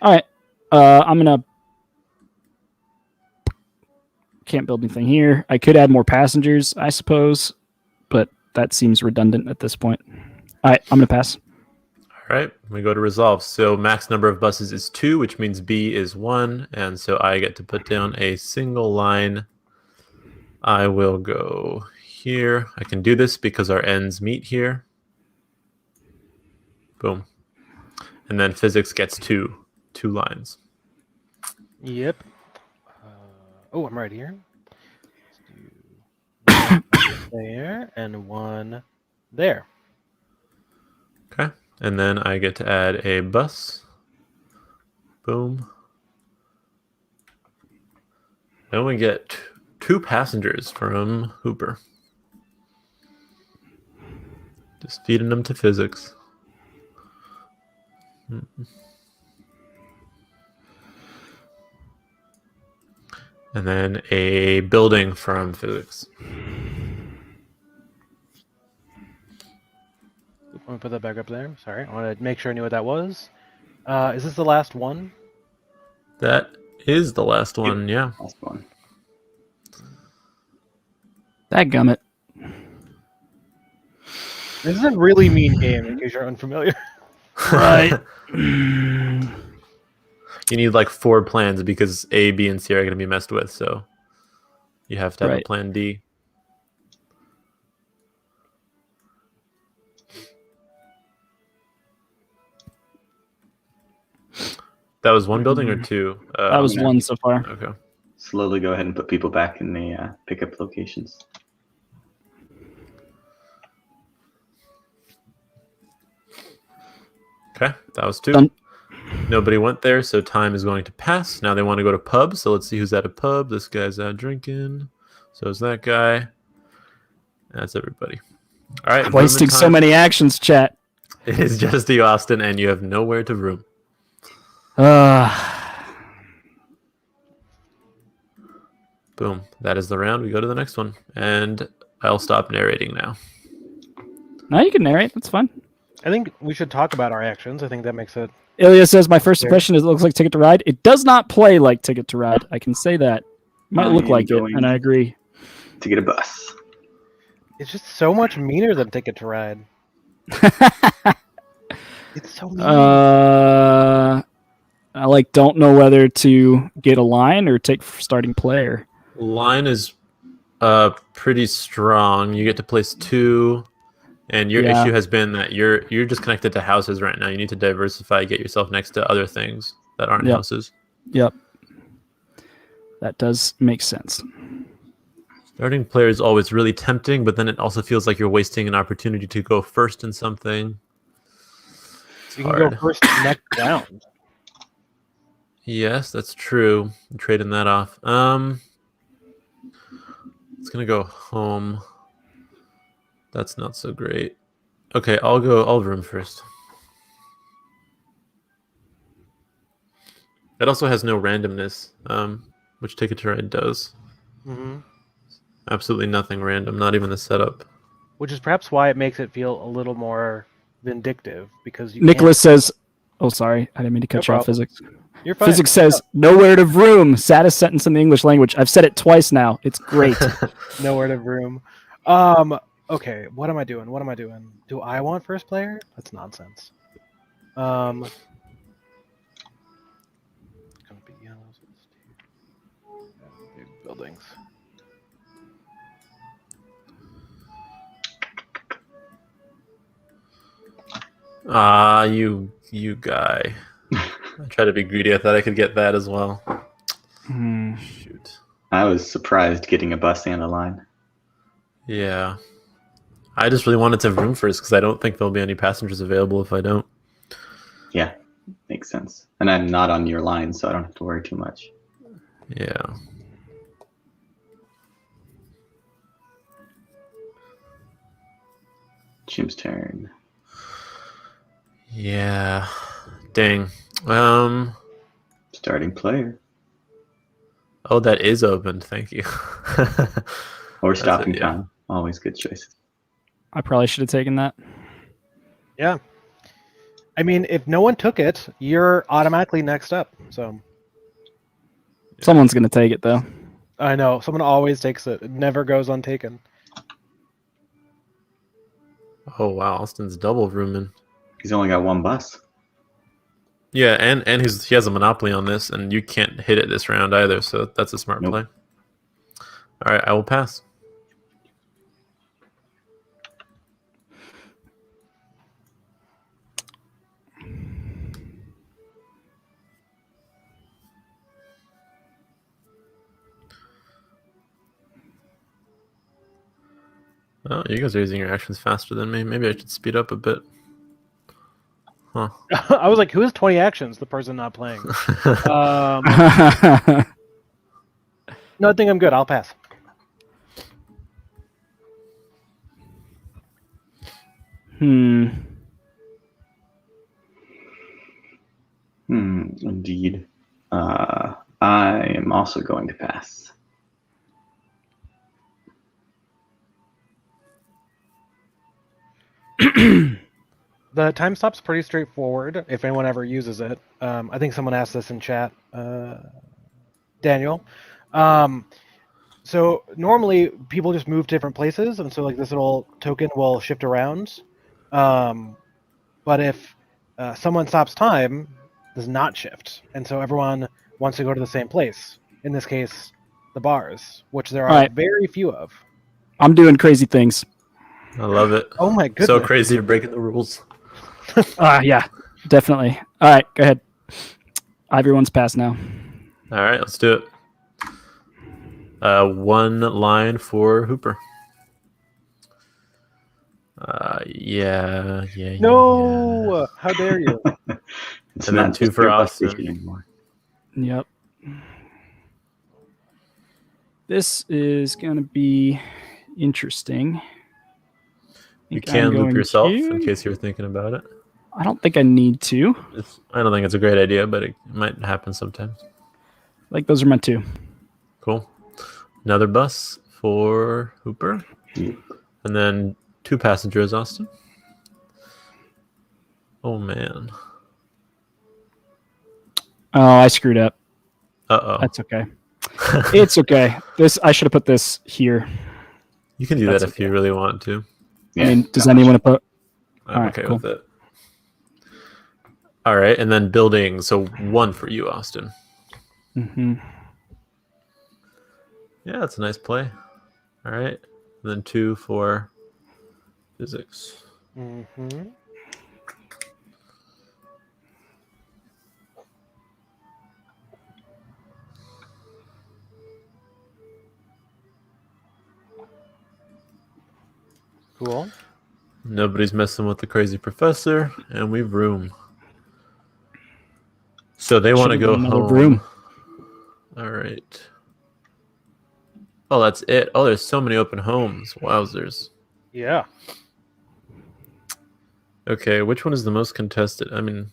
Speaker 1: All right. I'm gonna... Can't build anything here. I could add more passengers, I suppose, but that seems redundant at this point. All right, I'm gonna pass.
Speaker 3: All All right, we go to resolve. So max number of buses is 2, which means B is 1, and so I get to put down a single line. I will go here. I can do this because our ends meet here. Boom. And then physics gets two lines.
Speaker 4: Yep. Oh, I'm right here. Let's do one there and one there.
Speaker 3: Okay. And then I get to add a bus. Boom. Then we get 2 passengers from Hooper. Just feeding them to physics. And then a building from physics.
Speaker 4: Let me put that back up there. Sorry, I want to make sure I knew what that was. Is this the last one?
Speaker 3: That is the last one, yeah.
Speaker 2: Last one.
Speaker 1: Dadgummit.
Speaker 4: This is a really mean game, in case you're unfamiliar.
Speaker 1: Right.
Speaker 3: You need like 4 plans because A, B, and C are going to be messed with, so you have to have a
Speaker 1: Right.
Speaker 3: plan D. That was 1 building or 2?
Speaker 1: That was
Speaker 2: yeah.
Speaker 1: 1 so far.
Speaker 3: Okay.
Speaker 2: Slowly go ahead and put people back in the pickup locations.
Speaker 3: Okay, that was 2.
Speaker 1: Done.
Speaker 3: Nobody went there, so time is going to pass. Now they want to go to pub, so let's see who's at a pub. This guy's out drinking. So is that guy. That's everybody. All right.
Speaker 1: Wasting so many actions, chat.
Speaker 3: It is just you, Austin, and you have nowhere to room. Boom. That is the round. We go to the next one. And I'll stop narrating now.
Speaker 1: Now you can narrate. That's fine.
Speaker 4: I think we should talk about our actions. I think that makes it.
Speaker 1: Ilya says, my first impression is it looks like Ticket to Ride. It does not play like Ticket to Ride. I can say that. Might look like it, and I agree.
Speaker 2: To get a bus.
Speaker 4: It's just so much meaner than Ticket to Ride. It's so mean.
Speaker 1: I don't know whether to get a line or take starting player.
Speaker 3: Line is pretty strong. You get to place 2. And your issue has been that you're just connected to houses right now. You need to diversify, get yourself next to other things that aren't houses.
Speaker 1: Yep. That does make sense.
Speaker 3: Starting player is always really tempting, but then it also feels like you're wasting an opportunity to go first in something.
Speaker 4: You can go first next round.
Speaker 3: Yes, that's true. I'm trading that off. It's gonna go home. That's not so great. Okay, I'll room first. It also has no randomness, which Ticket to Ride does.
Speaker 4: Mm-hmm.
Speaker 3: Absolutely nothing random, not even the setup.
Speaker 4: Which is perhaps why it makes it feel a little more vindictive, because you
Speaker 1: Nicholas says, oh, sorry. I didn't mean to cut you off,
Speaker 4: problem.
Speaker 1: Physics.
Speaker 4: You're fine.
Speaker 1: Physics says, nowhere to vroom. Saddest sentence in the English language. I've said it twice now. It's great.
Speaker 4: Nowhere to room. Okay, what am I doing? Do I want first player? That's nonsense. Gonna be yellows. Big buildings.
Speaker 3: You guy. I tried to be greedy. I thought I could get that as well. Shoot.
Speaker 2: I was surprised getting a bus and a line.
Speaker 3: Yeah. I just really wanted to have room first because I don't think there'll be any passengers available if I don't.
Speaker 2: Yeah, makes sense. And I'm not on your line, so I don't have to worry too much.
Speaker 3: Yeah.
Speaker 2: Jim's turn.
Speaker 3: Yeah. Dang.
Speaker 2: Starting player.
Speaker 3: Oh, that is open. Thank you.
Speaker 2: Or stopping
Speaker 3: yeah.
Speaker 2: time. Always good choices.
Speaker 1: I probably should have taken that.
Speaker 4: Yeah. I mean, if no one took it, you're automatically next up. So
Speaker 1: Someone's going to take it, though.
Speaker 4: I know someone always takes it. It never goes untaken.
Speaker 3: Oh, wow. Austin's double rooming.
Speaker 2: He's only got one bus.
Speaker 3: Yeah, and he has a monopoly on this, and you can't hit it this round either. So that's a smart
Speaker 2: Nope.
Speaker 3: play. All right, I will pass. Oh, you guys are using your actions faster than me. Maybe I should speed up a bit. Huh.
Speaker 4: I was like, who has 20 actions? The person not playing. No, I think I'm good. I'll pass.
Speaker 2: Indeed. I am also going to pass.
Speaker 4: The time stop's pretty straightforward if anyone ever uses it. I think someone asked this in chat. Daniel. So normally people just move to different places, and so like this little token will shift around. But if someone stops time, does not shift, and so everyone wants to go to the same place. In this case, the bars, which there are
Speaker 1: Alright.
Speaker 4: very few of.
Speaker 1: I'm doing crazy things.
Speaker 3: I love it.
Speaker 4: Oh my goodness!
Speaker 3: So crazy, you're breaking the rules.
Speaker 1: Yeah, definitely. All right, go ahead. Everyone's passed now.
Speaker 3: All right, let's do it. One line for Hooper. Yeah.
Speaker 4: No, how dare you?
Speaker 2: It's
Speaker 3: And then
Speaker 2: not
Speaker 3: two
Speaker 2: just
Speaker 3: for
Speaker 2: your bus
Speaker 3: Austin.
Speaker 2: station anymore.
Speaker 1: Yep. This is going to be interesting.
Speaker 3: You
Speaker 1: Think I'm
Speaker 3: can loop
Speaker 1: going
Speaker 3: yourself
Speaker 1: to-
Speaker 3: in case you're thinking about it.
Speaker 1: I don't think I need to.
Speaker 3: I don't think it's a great idea, but it might happen sometimes.
Speaker 1: Like, those are my two.
Speaker 3: Cool. Another bus for Hooper. And then 2 passengers, Austin. Oh, man.
Speaker 1: Oh, I screwed up.
Speaker 3: Uh-oh.
Speaker 1: That's okay. It's okay. I should have put this here.
Speaker 3: You can do
Speaker 1: That's
Speaker 3: that if you really want to.
Speaker 2: Yeah,
Speaker 1: I mean, does
Speaker 2: gosh.
Speaker 1: anyone put?
Speaker 3: I'm
Speaker 1: All right,
Speaker 3: okay
Speaker 1: cool.
Speaker 3: with it. All right, and then building. So 1 for you, Austin.
Speaker 1: Mm-hmm.
Speaker 3: Yeah, that's a nice play. All right. And then 2 for physics.
Speaker 4: Mm-hmm. Cool.
Speaker 3: Nobody's messing with the crazy professor, and we've room. So they want to
Speaker 1: Should've
Speaker 3: go
Speaker 1: done another
Speaker 3: home.
Speaker 1: broom.
Speaker 3: All right. Oh, that's it. Oh, there's so many open homes. Wowzers.
Speaker 4: Yeah.
Speaker 3: Okay, which one is the most contested? I mean,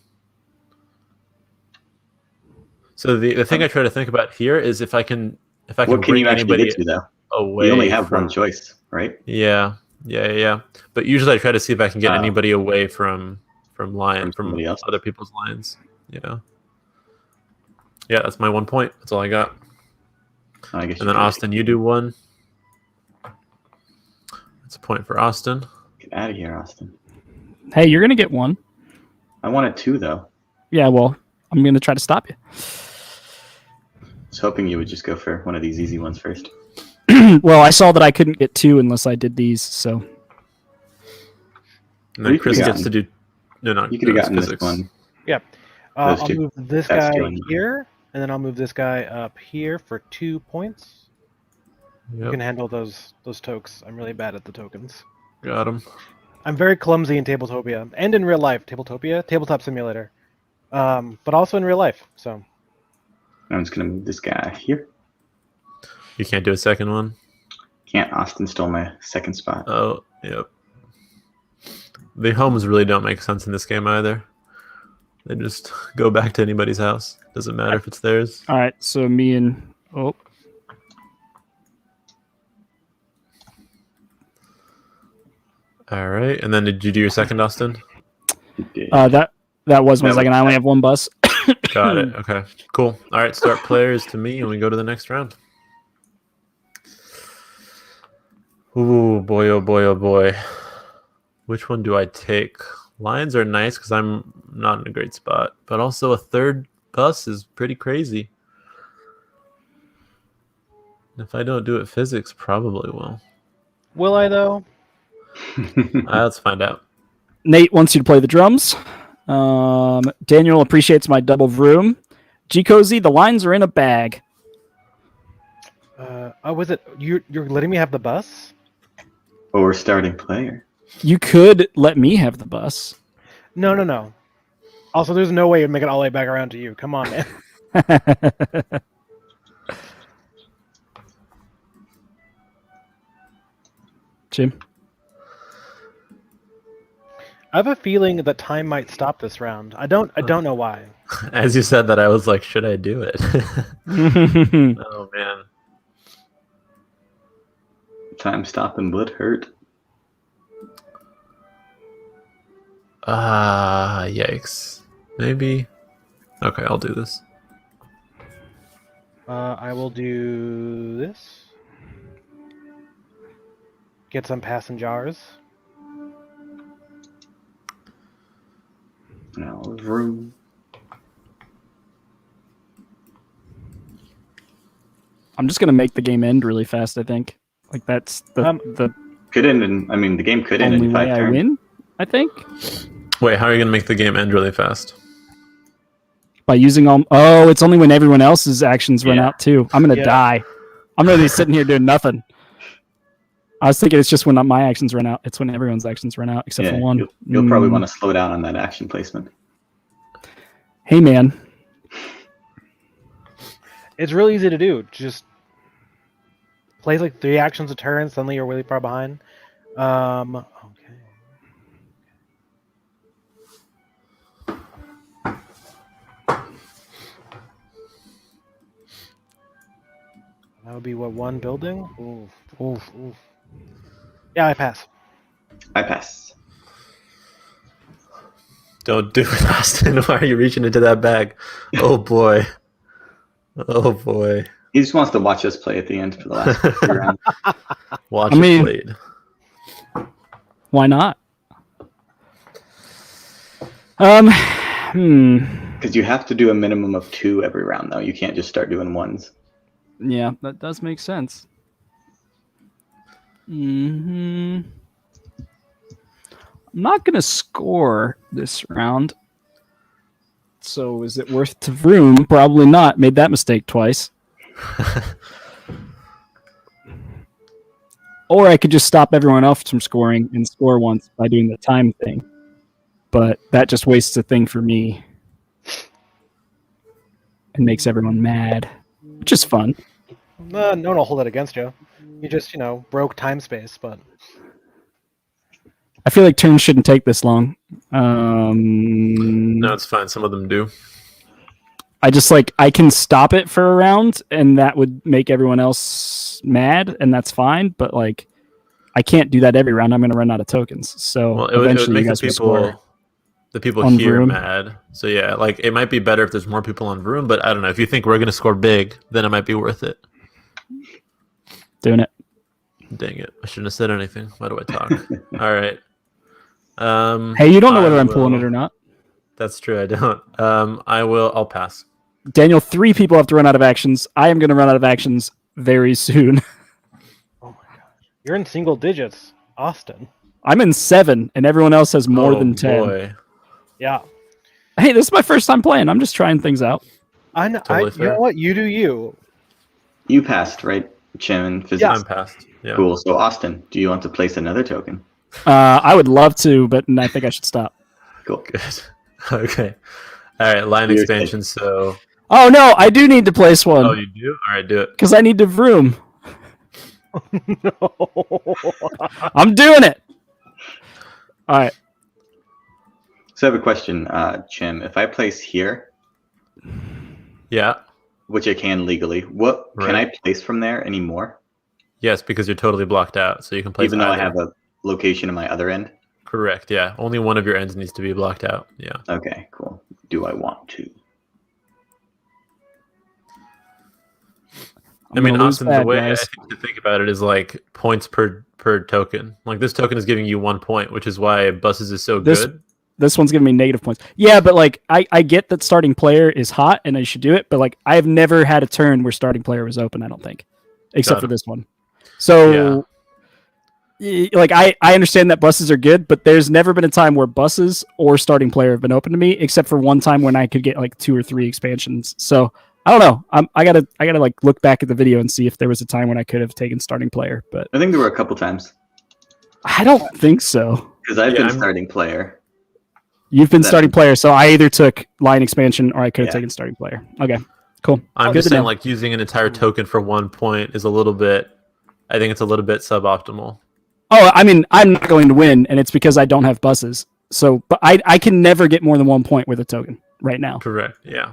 Speaker 3: so the thing I try to think about here is if I can
Speaker 2: What can
Speaker 3: bring
Speaker 2: you actually
Speaker 3: anybody
Speaker 2: get to, though?
Speaker 3: away.
Speaker 2: You only have
Speaker 3: from,
Speaker 2: one choice, right?
Speaker 3: Yeah. But usually I try to see if I can get
Speaker 2: Oh.
Speaker 3: anybody away from lion
Speaker 2: From
Speaker 3: from
Speaker 2: somebody else.
Speaker 3: other people's lines. Yeah. Yeah, that's my 1 point. That's all I got.
Speaker 2: I guess.
Speaker 3: And then Austin, you do 1. That's a point for Austin.
Speaker 2: Get out of here, Austin.
Speaker 1: Hey, you're gonna get 1.
Speaker 2: I wanted 2, though.
Speaker 1: Yeah, well, I'm gonna try to stop you.
Speaker 2: I was hoping you would just go for one of these easy ones first.
Speaker 1: Well, I saw that I couldn't get 2 unless I did these. So
Speaker 3: And then
Speaker 2: You could've
Speaker 3: Chris gets
Speaker 2: gotten-
Speaker 3: to do. No,
Speaker 2: You could have
Speaker 3: it's
Speaker 2: gotten this
Speaker 3: physics.
Speaker 2: one.
Speaker 4: Yep.
Speaker 2: Those
Speaker 4: I'll
Speaker 2: two.
Speaker 4: move this
Speaker 2: That's
Speaker 4: guy
Speaker 2: 2 and 9.
Speaker 4: here, and then I'll move this guy up here for 2 points. You
Speaker 3: Yep,
Speaker 4: can handle those tokes. I'm really bad at the tokens.
Speaker 3: got him.
Speaker 4: I'm very clumsy in Tabletopia and in real life. Tabletop Simulator, but also in real life. So
Speaker 2: I'm just gonna move this guy here.
Speaker 3: You can't do a second one.
Speaker 2: Can't. Austin stole my second spot.
Speaker 3: Oh, yep. The homes really don't make sense in this game either. They just go back to anybody's house. Doesn't matter if it's theirs.
Speaker 1: all right, so me and
Speaker 3: All right, and then did you do your second, Austin?
Speaker 1: that was my
Speaker 2: That
Speaker 1: second.
Speaker 2: was-
Speaker 1: I only have 1 bus.
Speaker 3: Got it. Okay, cool. All right, start players to me, and we go to the next round. Ooh, boy, oh boy, oh boy. Which one do I take? Lions are nice because I'm not in a great spot, but also a third bus is pretty crazy. If I don't do it physics, probably will.
Speaker 4: Will I though?
Speaker 3: Let's find out.
Speaker 1: Nate wants you to play the drums. Daniel appreciates my double vroom. G Cozy, the lines are in a bag.
Speaker 4: Was it you're letting me have the bus?
Speaker 2: Or starting player.
Speaker 1: You could let me have the bus.
Speaker 4: No. Also, there's no way you'd make it all the way back around to you. Come on, man.
Speaker 1: Jim?
Speaker 4: I have a feeling that time might stop this round. I don't know why.
Speaker 3: As you said that, I was like, should I do it? Oh, man.
Speaker 2: Time stopping would hurt.
Speaker 3: Yikes. Maybe. Okay, I'll do this.
Speaker 4: I will do this. Get some passengers.
Speaker 2: Now room.
Speaker 1: I'm just gonna make the game end really fast. I think like that's the
Speaker 2: Could end in. I mean, the game could end
Speaker 1: only
Speaker 2: in
Speaker 1: way
Speaker 2: 5
Speaker 1: I
Speaker 2: turns.
Speaker 1: win. I think
Speaker 3: Wait, how are you going to make the game end really fast?
Speaker 1: by using all. Oh, it's only when everyone else's actions run
Speaker 3: Yeah.
Speaker 1: out too. I'm gonna
Speaker 4: Yeah.
Speaker 1: die. I'm gonna be sitting here doing nothing. I was thinking it's just when my actions run out. It's when everyone's actions run out except
Speaker 2: Yeah,
Speaker 1: for one.
Speaker 2: you'll probably want to slow down on that action placement.
Speaker 1: Hey man,
Speaker 4: It's really easy to do. Just plays like 3 actions a turn. Suddenly you're really far behind. Okay. That would be what, 1 building? Oof. Yeah, I pass.
Speaker 2: I pass.
Speaker 3: Don't do it, Austin. Why are you reaching into that bag? Oh, boy. Oh, boy.
Speaker 2: He just wants to watch us play at the end for the last 3 rounds.
Speaker 3: Watch
Speaker 1: I mean-
Speaker 3: it played.
Speaker 1: why not?
Speaker 2: Because you have to do a minimum of 2 every round, though. You can't just start doing 1s.
Speaker 1: Yeah, that does make sense. I'm not gonna score this round. So is it worth to vroom? Probably not. Made that mistake twice. Or I could just stop everyone else from scoring and score once by doing the time thing. But that just wastes a thing for me. And makes everyone mad. Which is fun.
Speaker 4: No one will hold it against you. You just, broke time space, but
Speaker 1: I feel like turns shouldn't take this long.
Speaker 3: No, it's fine. Some of them do.
Speaker 1: I just I can stop it for a round, and that would make everyone else mad, and that's fine. But I can't do that every round. I'm going to run out of tokens. So
Speaker 3: Well, it would
Speaker 1: eventually,
Speaker 3: make
Speaker 1: you guys
Speaker 3: the
Speaker 1: will score.
Speaker 3: people
Speaker 1: On
Speaker 3: here
Speaker 1: Vroom.
Speaker 3: mad. So yeah, it might be better if there's more people on Vroom, but I don't know. If you think we're gonna score big, then it might be worth it.
Speaker 1: Doing it.
Speaker 3: Dang it! I shouldn't have said anything. Why do I talk? All right.
Speaker 1: Hey, you don't know
Speaker 3: I
Speaker 1: whether I'm pulling it
Speaker 3: will-
Speaker 1: or not.
Speaker 3: That's true. I don't. I'll pass.
Speaker 1: Daniel, 3 people have to run out of actions. I am going to run out of actions very soon.
Speaker 4: oh my gosh. You're in single digits, Austin.
Speaker 1: I'm in 7, and everyone else has more
Speaker 3: Oh,
Speaker 1: than 10.
Speaker 3: boy.
Speaker 4: Yeah.
Speaker 1: Hey, this is my first time playing. I'm just trying things out.
Speaker 4: I know.
Speaker 3: Totally
Speaker 4: You
Speaker 3: fair.
Speaker 4: know what? You do you.
Speaker 2: You passed, right, Chim, in physics?
Speaker 4: Yeah.
Speaker 3: I'm passed. Yeah.
Speaker 2: Cool. So, Austin, do you want to place another token?
Speaker 1: I would love to, but I think I should stop.
Speaker 2: Cool.
Speaker 3: Good. Okay. All right. Line
Speaker 2: You're
Speaker 3: expansion. So.
Speaker 1: Oh, no, I do need to place one.
Speaker 3: Oh, you do? All right. Do it.
Speaker 1: Because I need to vroom.
Speaker 4: No.
Speaker 1: I'm doing it. All right.
Speaker 2: So, I have a question, Chim. If I place here,
Speaker 3: Yeah.
Speaker 2: which I can legally, what can I
Speaker 3: Right.
Speaker 2: place from there anymore?
Speaker 3: Yes, because you're totally blocked out, so you can place.
Speaker 2: Even though I
Speaker 3: either.
Speaker 2: have a location in my other end?
Speaker 3: Correct. Yeah. Only one of your ends needs to be blocked out. Yeah.
Speaker 2: Okay, cool. Do I want to?
Speaker 1: I'm
Speaker 3: I mean,
Speaker 1: gonna lose
Speaker 3: Austin,
Speaker 1: bad,
Speaker 3: the way
Speaker 1: guys.
Speaker 3: I think to think about it is points per token. Like this token is giving you 1 point, which is why buses is so
Speaker 1: This-
Speaker 3: good.
Speaker 1: This one's giving me negative points. Yeah, but like I get that starting player is hot and I should do it, but like I've never had a turn where starting player was open, I don't think. Except for this one. So like I understand that buses are good, but there's never been a time where buses or starting player have been open to me, except for one time when I could get like 2 or 3 expansions. So I don't know. I gotta like look back at the video and see if there was a time when I could have taken starting player, but
Speaker 2: I think there were a couple times
Speaker 1: I don't think so.
Speaker 2: because I've been starting player.
Speaker 1: You've been starting player, so I either took line expansion or I could have taken starting player. Okay, cool.
Speaker 3: I'm just saying, like, using an entire token for 1 point is a little bit. I think it's a little bit suboptimal.
Speaker 1: Oh, I mean, I'm not going to win, and it's because I don't have buses. So, but I can never get more than 1 point with a token right now.
Speaker 3: Correct. Yeah.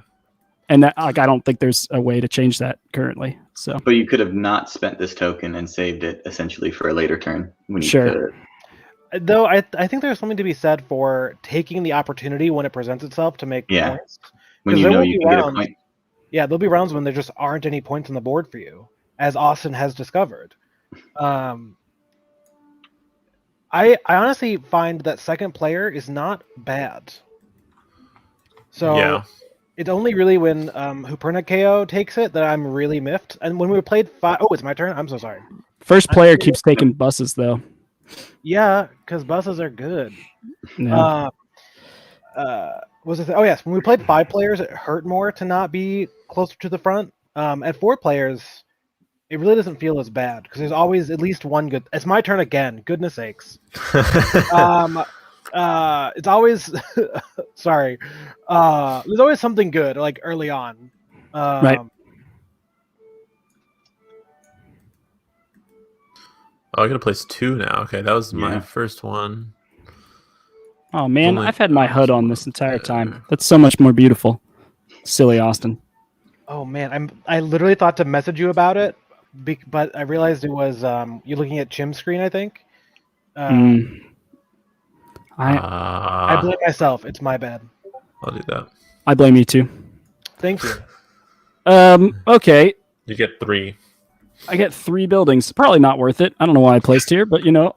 Speaker 1: And that, like, I don't think there's a way to change that currently. So,
Speaker 2: but you could have not spent this token and saved it essentially for a later turn. When you
Speaker 1: sure.
Speaker 4: Though I think there's something to be said for taking the opportunity when it presents itself to make points.
Speaker 2: When you know you can get a point.
Speaker 4: Yeah, there'll be rounds when there just aren't any points on the board for you, as Austin has discovered. I honestly find that second player is not bad. So it's only really when Huperna KO takes it that I'm really miffed. And when we played it's my turn. I'm so sorry.
Speaker 1: First player keeps taking buses though.
Speaker 4: Yeah, because buses are good.
Speaker 1: No.
Speaker 4: Was it? Oh yes, when we played 5 players, it hurt more to not be closer to the front. At 4 players, it really doesn't feel as bad because there's always at least one good. It's my turn again. Goodness sakes. It's always sorry. There's always something good like early on.
Speaker 1: Right.
Speaker 3: Oh, I gotta place 2 now. Okay, that was my first one.
Speaker 1: Oh man, I've had my HUD on this entire time. That's so much more beautiful. Silly Austin.
Speaker 4: Oh man, I literally thought to message you about it, but I realized it was you're looking at Chim's screen. I think. I blame myself. It's my bad.
Speaker 3: I'll do that.
Speaker 1: I blame you too.
Speaker 4: Thank you.
Speaker 1: Okay.
Speaker 3: You get 3.
Speaker 1: I get 3 buildings. Probably not worth it. I don't know why I placed here, but you know.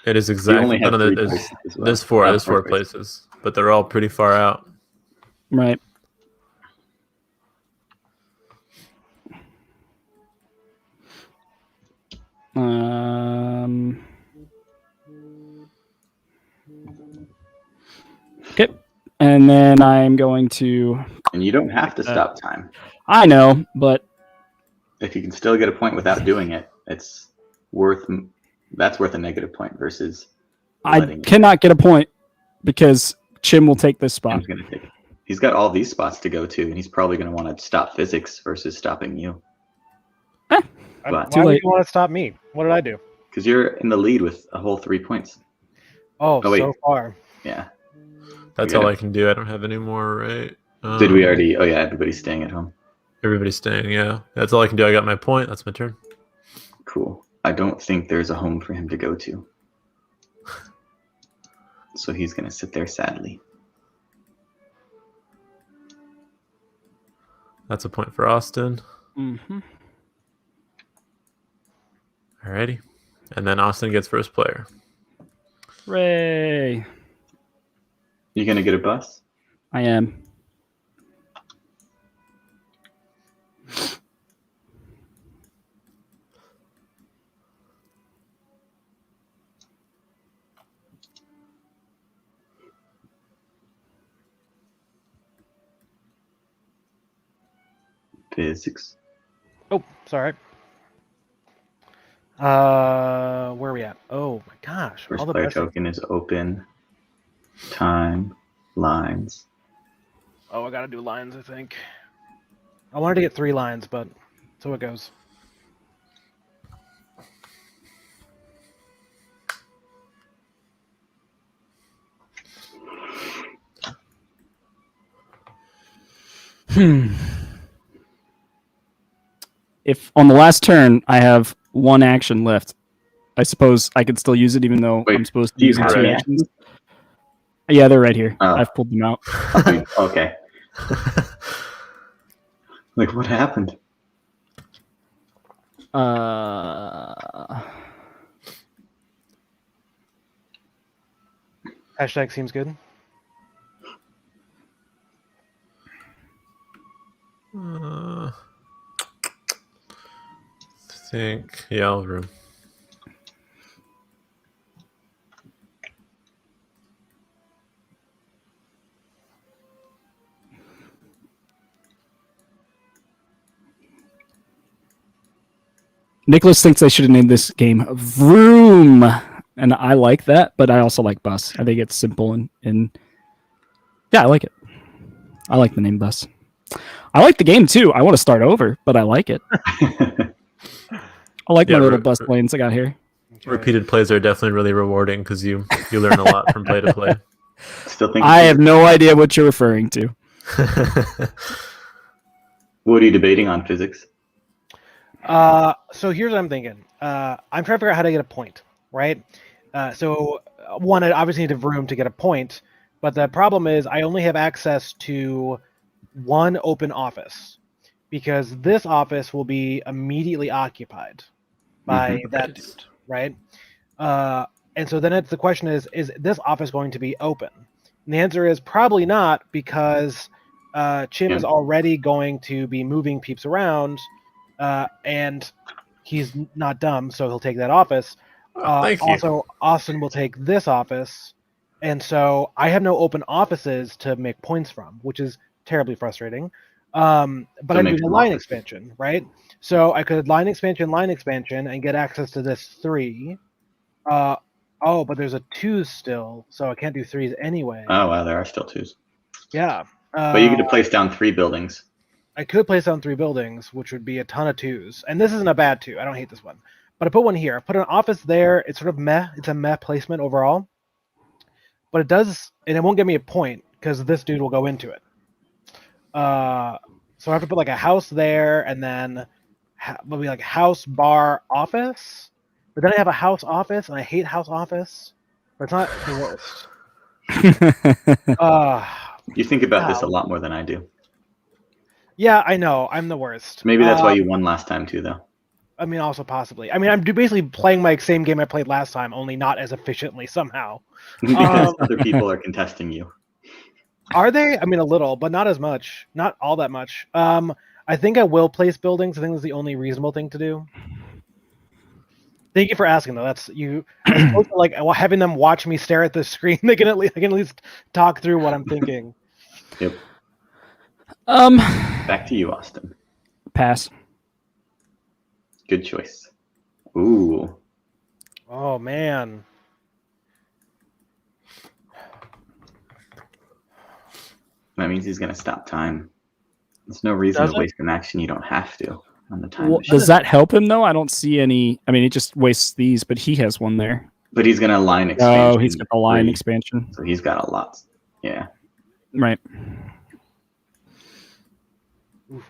Speaker 3: It is exactly. There's 4. There's 4 places, but they're all pretty far out.
Speaker 1: Right. Okay. And then I'm going to.
Speaker 2: And you don't have to stop time.
Speaker 1: I know, but
Speaker 2: if you can still get a point without doing it, that's worth a negative point versus.
Speaker 1: I cannot get a point because Chim will take this spot.
Speaker 2: Chim's gonna take it. He's got all these spots to go to, and he's probably going to want to stop physics versus stopping you.
Speaker 4: Why would you want to stop me? What did I do?
Speaker 2: Because you're in the lead with a whole 3 points.
Speaker 4: Oh wait. So far.
Speaker 2: Yeah.
Speaker 3: That's all I can do. I don't have any more, right?
Speaker 2: Did we already? Oh yeah, everybody's staying at home.
Speaker 3: Everybody's staying, yeah. That's all I can do. I got my point. That's my turn.
Speaker 2: Cool. I don't think there's a home for him to go to. So he's going to sit there sadly.
Speaker 3: That's a point for Austin.
Speaker 1: Mm-hmm.
Speaker 3: Alrighty. And then Austin gets first player.
Speaker 1: Hooray.
Speaker 2: You going to get a bus?
Speaker 1: I am.
Speaker 2: Physics.
Speaker 4: Oh, sorry. Where are we at? Oh my gosh.
Speaker 2: First player token is open. Time. Lines.
Speaker 4: Oh, I gotta do lines, I think. I wanted to get 3 lines, but so it goes.
Speaker 1: If on the last turn I have 1 action left, I suppose I could still use it even though I'm supposed to use 2 actions. Yeah, they're right here. I've pulled them out.
Speaker 2: Okay. Like, what happened?
Speaker 4: Hashtag seems good.
Speaker 3: I think, yeah, I'll room.
Speaker 1: Nicholas thinks I should have named this game Vroom, and I like that, but I also like Bus. I think it's simple and yeah, I like it. I like the name Bus. I like the game too. I want to start over, but I like it. I like my little bus lanes I got here.
Speaker 4: Okay.
Speaker 3: Repeated plays are definitely really rewarding because you learn a lot from play to play.
Speaker 2: Still think
Speaker 1: I have no idea what you're referring to.
Speaker 2: What are you debating on physics?
Speaker 4: So here's what I'm thinking. I'm trying to figure out how to get a point, right? So one, I obviously need a room to get a point, but the problem is I only have access to one open office because this office will be immediately occupied by that dude, right? And so then the question is this office going to be open? And the answer is probably not because Chim is already going to be moving peeps around. And he's not dumb, so he'll take that office.
Speaker 3: Thank you.
Speaker 4: Also, Austin will take this office, and so I have no open offices to make points from, which is terribly frustrating. But I'm doing a line expansion, right? So I could line expansion, and get access to this 3. But there's a 2s still, so I can't do 3s anyway.
Speaker 2: Oh, wow, there are still 2s.
Speaker 4: Yeah.
Speaker 2: But you get to place down 3 buildings.
Speaker 4: I could place down 3 buildings, which would be a ton of 2s. And this isn't a bad 2. I don't hate this one. But I put one here. I put an office there. It's sort of meh. It's a meh placement overall. But it does, and it won't give me a point because this dude will go into it. So I have to put like a house there and then maybe like house, bar, office. But then I have a house office and I hate house office. But it's not the worst.
Speaker 2: You think about this a lot more than I do.
Speaker 4: Yeah, I know. I'm the worst.
Speaker 2: Maybe that's why you won last time too, though.
Speaker 4: I mean, also possibly. I mean, I'm basically playing my same game I played last time, only not as efficiently somehow.
Speaker 2: Because other people are contesting you.
Speaker 4: Are they? I mean, a little, but not as much. Not all that much. I think I will place buildings. I think that's the only reasonable thing to do. Thank you for asking, though. That's you. As opposed to, like having them watch me stare at the screen, I can at least talk through what I'm thinking.
Speaker 2: Yep. Back to you, Austin.
Speaker 1: Pass.
Speaker 2: Good choice. Ooh.
Speaker 4: Oh man.
Speaker 2: That means he's gonna stop time. There's no reason to waste an action you don't have to on the time machine.
Speaker 1: Does that help him though? I don't see any. I mean, he just wastes these, but he has one there.
Speaker 2: But he's gonna line expansion.
Speaker 1: Oh, he's got the line expansion.
Speaker 2: So he's got a lot. Yeah.
Speaker 1: Right.
Speaker 4: Oof.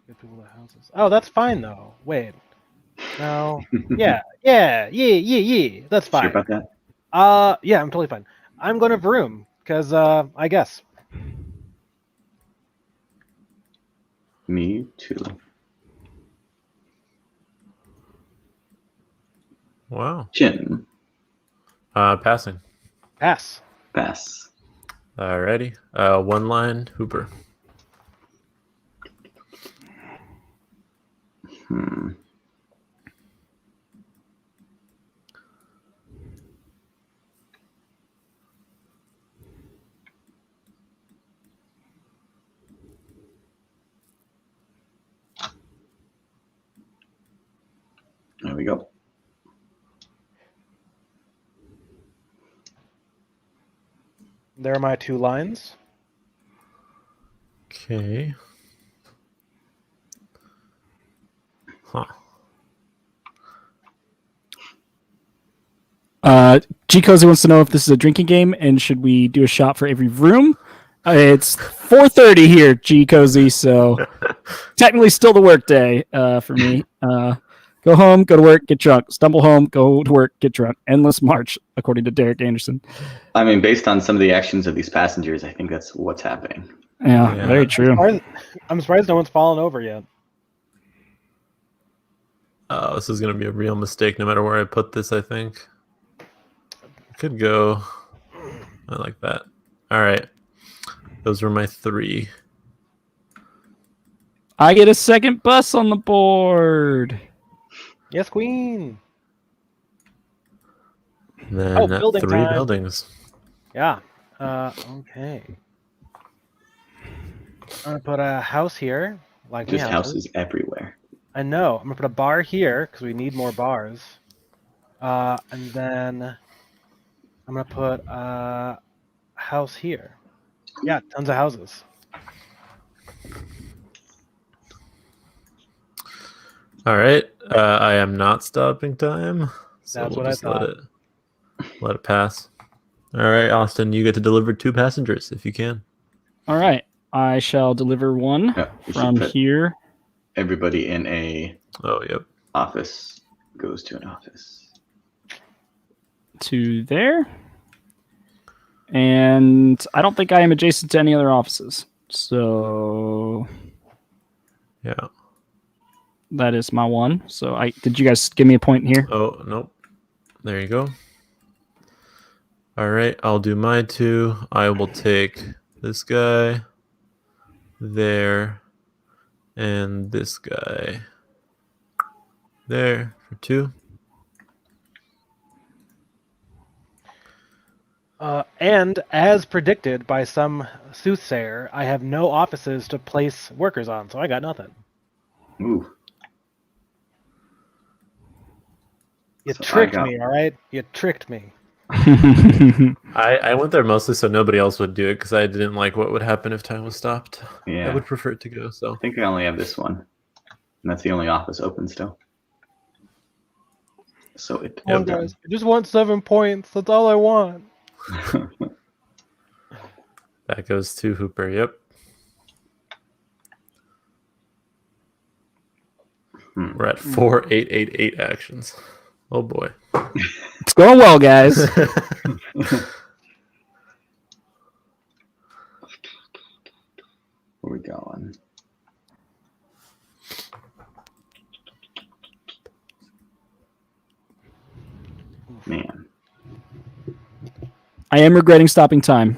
Speaker 4: Get people to houses. Oh, that's fine though. Wait. No. Yeah. That's fine.
Speaker 2: Sure about that?
Speaker 4: Yeah, I'm totally fine. I'm going to Vroom because I guess.
Speaker 2: Me too.
Speaker 3: Wow.
Speaker 2: Chin.
Speaker 3: Passing.
Speaker 4: Pass.
Speaker 2: Pass.
Speaker 3: Alrighty. One line Hooper.
Speaker 2: There we go.
Speaker 4: There are my 2 lines.
Speaker 3: Okay. Huh.
Speaker 1: G Cozy wants to know if this is a drinking game and should we do a shot for every room? It's 4:30 here, G Cozy, so technically still the work day for me. Go home, go to work, get drunk. Stumble home, go to work, get drunk. Endless march, according to Derek Anderson.
Speaker 2: I mean, based on some of the actions of these passengers, I think that's what's happening.
Speaker 1: Yeah, very true.
Speaker 4: I'm surprised no one's fallen over yet.
Speaker 3: Oh, this is going to be a real mistake no matter where I put this, I think. I could go I like that. All right. Those were my 3.
Speaker 1: I get a second bus on the board.
Speaker 4: Yes, Queen.
Speaker 3: And then
Speaker 4: building
Speaker 3: 3
Speaker 4: time.
Speaker 3: buildings.
Speaker 4: Yeah. Okay. I'm gonna put a house here. Like
Speaker 2: Just
Speaker 4: me
Speaker 2: houses everywhere.
Speaker 4: I know. I'm gonna put a bar here because we need more bars. And then I'm gonna put a house here. Yeah, tons of houses.
Speaker 3: All right. I am not stopping time. So
Speaker 4: That's
Speaker 3: we'll
Speaker 4: what I
Speaker 3: just
Speaker 4: thought.
Speaker 3: let it pass. All right, Austin, you get to deliver 2 passengers if you can.
Speaker 1: All right. I shall deliver one
Speaker 2: Yeah, we should
Speaker 1: from
Speaker 2: put
Speaker 1: here.
Speaker 2: everybody in a
Speaker 3: Oh, yep.
Speaker 2: office goes to an office.
Speaker 1: To there. And I don't think I am adjacent to any other offices. So
Speaker 3: Yeah.
Speaker 1: that is my one. So did you guys give me a point here?
Speaker 3: Oh, nope. There you go. All right, I'll do my 2. I will take this guy there and this guy there for 2.
Speaker 4: And as predicted by some soothsayer, I have no offices to place workers on, so I got nothing.
Speaker 2: Ooh.
Speaker 4: You
Speaker 2: So I
Speaker 4: tricked
Speaker 2: got-
Speaker 4: me, all right? You tricked me.
Speaker 3: I went there mostly so nobody else would do it because I didn't like what would happen if time was stopped.
Speaker 2: Yeah.
Speaker 3: I would prefer it to go. So
Speaker 2: I think I only have this one. And that's the only office open still. So it
Speaker 4: Come on, guys. I just want 7 points. That's all I want.
Speaker 3: that goes to Hooper. Yep. We're at 4,888 actions. Oh boy.
Speaker 1: It's going well, guys.
Speaker 2: Where we going? Man.
Speaker 1: I am regretting stopping time.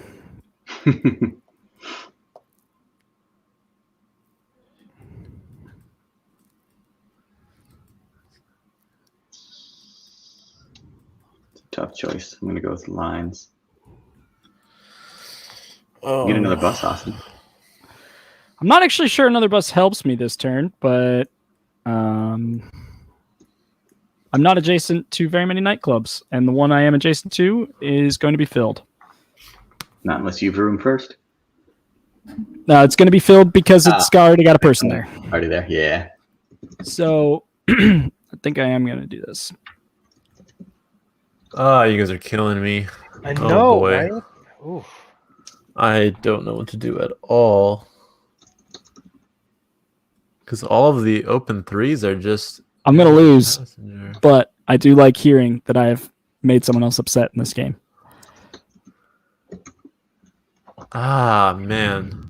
Speaker 2: Tough choice. I'm gonna go with lines.
Speaker 3: Oh.
Speaker 2: Get another bus, Austin.
Speaker 1: I'm not actually sure another bus helps me this turn, but I'm not adjacent to very many nightclubs, and the one I am adjacent to is going to be filled.
Speaker 2: Not unless you've room first.
Speaker 1: No, it's going to be filled because it's already got a person there.
Speaker 2: Already there? Yeah.
Speaker 1: So I think I am going to do this.
Speaker 3: Ah, you guys are killing me.
Speaker 4: I
Speaker 3: Oh,
Speaker 4: know,
Speaker 3: boy.
Speaker 4: right? Oof.
Speaker 3: I don't know what to do at all. Because all of the open 3s are just...
Speaker 1: I'm going to lose,
Speaker 3: passenger.
Speaker 1: but I do like hearing that I have made someone else upset in this game.
Speaker 3: Ah, man.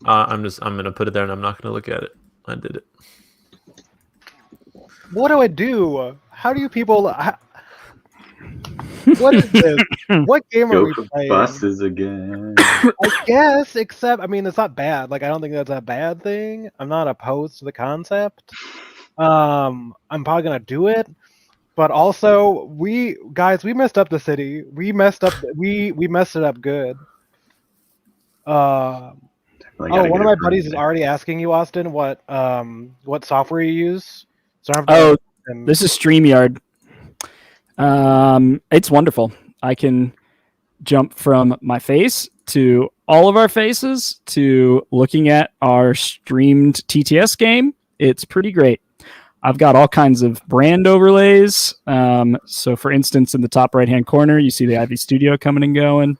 Speaker 3: I'm going to put it there and I'm not going to look at it. I did it.
Speaker 4: What do I do? How do you people... What is this? What game are
Speaker 2: Go
Speaker 4: we
Speaker 2: for
Speaker 4: playing?
Speaker 2: buses again.
Speaker 4: I guess, except, I mean, it's not bad. Like, I don't think that's a bad thing. I'm not opposed to the concept. I'm probably going to do it. But also, we messed up the city. We messed up. We messed it up good. One of my buddies is already asking you, Austin, what software you use. So I have to
Speaker 1: this is StreamYard. It's wonderful. I can jump from my face to all of our faces to looking at our streamed TTS game. It's pretty great. I've got all kinds of brand overlays. So for instance, in the top right-hand corner, you see the Ivy Studio coming and going.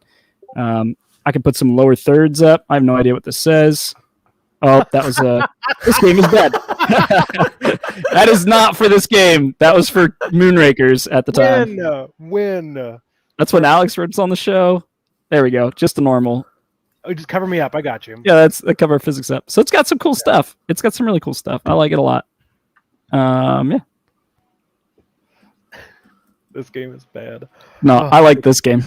Speaker 1: I can put some lower thirds up. I have no idea what this says. Oh, that was this game is bad. That is not for this game. That was for Moonrakers at the time.
Speaker 4: Win.
Speaker 1: That's when Alex Ritt's on the show. There we go. Just a normal.
Speaker 4: Oh, just cover me up. I got you.
Speaker 1: Yeah, that's the cover of physics up. So it's got some cool stuff. It's got some really cool stuff. I like it a lot. Yeah.
Speaker 4: This game is bad.
Speaker 1: No,
Speaker 4: Oh.
Speaker 1: I like this game.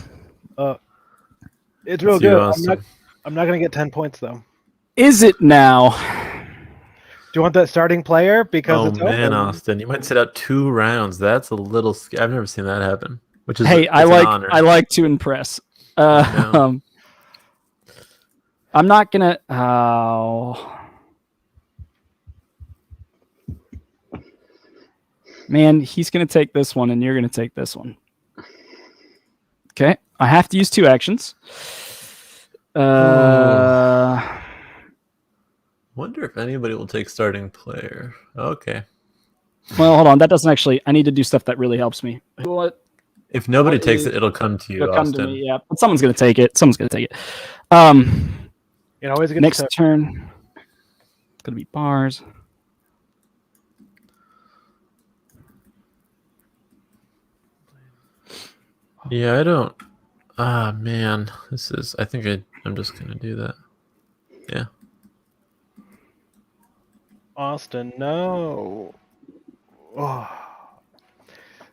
Speaker 4: It's real
Speaker 3: Let's see
Speaker 4: good.
Speaker 3: what else.
Speaker 4: I'm not gonna get 10 points though.
Speaker 1: Is it now?
Speaker 4: Do you want that starting player? Because
Speaker 3: Oh
Speaker 4: it's
Speaker 3: man,
Speaker 4: open.
Speaker 3: Austin, you might sit out 2 rounds. That's a little. I've never seen that happen. Which is
Speaker 1: Hey,
Speaker 3: it's an honor.
Speaker 1: I like to impress.
Speaker 3: Yeah.
Speaker 1: I'm not gonna. Oh. Man, he's gonna take this one, and you're gonna take this one. Okay, I have to use 2 actions.
Speaker 3: Wonder if anybody will take starting player. Okay.
Speaker 1: Well, hold on. That doesn't actually. I need to do stuff that really helps me. What?
Speaker 3: If nobody
Speaker 1: What
Speaker 3: takes
Speaker 1: is-
Speaker 3: it, it'll come to you,
Speaker 1: It'll come
Speaker 3: Austin.
Speaker 1: to me. Yeah, but someone's gonna take it. Someone's gonna take it.
Speaker 4: You know, always get
Speaker 1: Next turn. Gonna be bars.
Speaker 3: Yeah, I don't. Ah, man, this is. I think I'm just gonna do that. Yeah.
Speaker 4: Austin, no. Oh.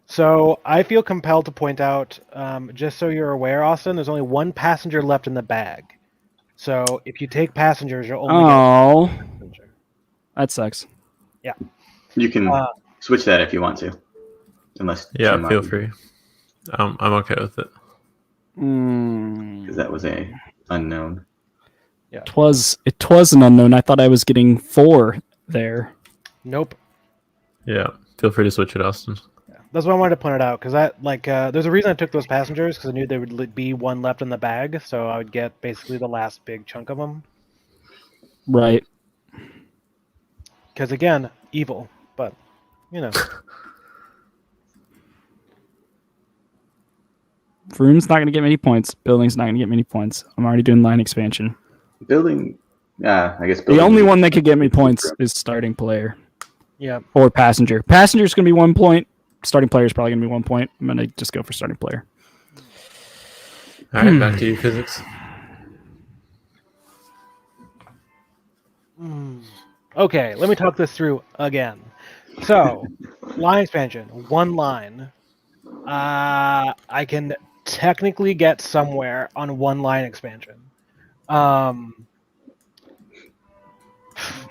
Speaker 4: So I feel compelled to point out, just so you're aware, Austin, there's only 1 passenger left in the bag. So if you take passengers, you'll only
Speaker 1: Oh,
Speaker 4: get 1 passenger.
Speaker 1: that sucks.
Speaker 2: You can switch that if you want to. Unless
Speaker 3: Yeah,
Speaker 2: Jim
Speaker 3: feel
Speaker 2: already-
Speaker 3: free. I'm okay with it.
Speaker 2: Because that was a unknown.
Speaker 1: It was an unknown. I thought I was getting 4 there.
Speaker 4: Nope.
Speaker 3: Yeah, feel free to switch it, Austin.
Speaker 4: That's why I wanted to point it out, because there's a reason I took those passengers, because I knew there would be 1 left in the bag, so I would get basically the last big chunk of them.
Speaker 1: Right.
Speaker 4: Because again, evil, but you know.
Speaker 1: Vroom's not going to get many points. Building's not going to get many points. I'm already doing line expansion.
Speaker 2: Building, I guess.
Speaker 1: The
Speaker 2: building
Speaker 1: only
Speaker 2: is-
Speaker 1: one that could get me points is starting player
Speaker 4: Yeah.
Speaker 1: or passenger. Passenger's going to be 1 point. Starting player is probably going to be 1 point. I'm going to just go for starting player.
Speaker 3: All right, back to you, physics.
Speaker 4: Okay, let me talk this through again. So, line expansion, 1 line. I can technically get somewhere on 1 line expansion.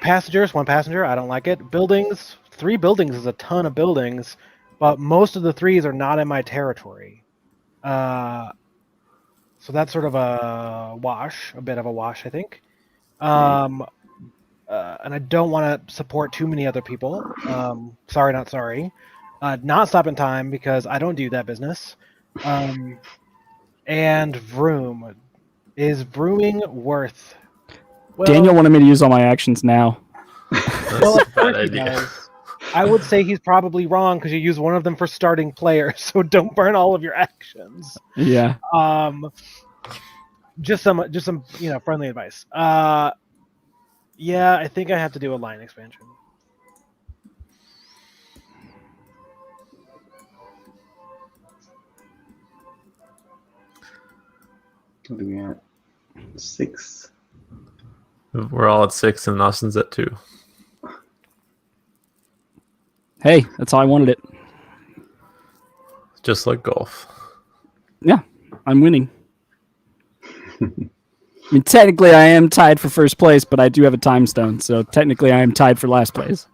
Speaker 4: Passengers, 1 passenger, I don't like it. Buildings, 3 buildings is a ton of buildings, but most of the 3s are not in my territory. So that's sort of a bit of a wash, I think. And I don't want to support too many other people. Sorry, not sorry. Not stop in time because I don't do that business. And vroom. Is vrooming worth? Well,
Speaker 1: Daniel wanted me to use all my actions now.
Speaker 4: well,
Speaker 3: That's
Speaker 4: of
Speaker 3: a bad
Speaker 4: course he
Speaker 3: idea.
Speaker 4: does. I would say he's probably wrong because you use one of them for starting player, so don't burn all of your actions.
Speaker 1: Yeah.
Speaker 4: Just some friendly advice. Yeah, I think I have to do a line expansion.
Speaker 2: What do we got? 6.
Speaker 3: We're all at 6 and Austin's at 2.
Speaker 1: Hey, that's how I wanted it.
Speaker 3: Just like golf.
Speaker 1: Yeah, I'm winning. I mean, technically, I am tied for first place, but I do have a time stone, so technically, I am tied for last place.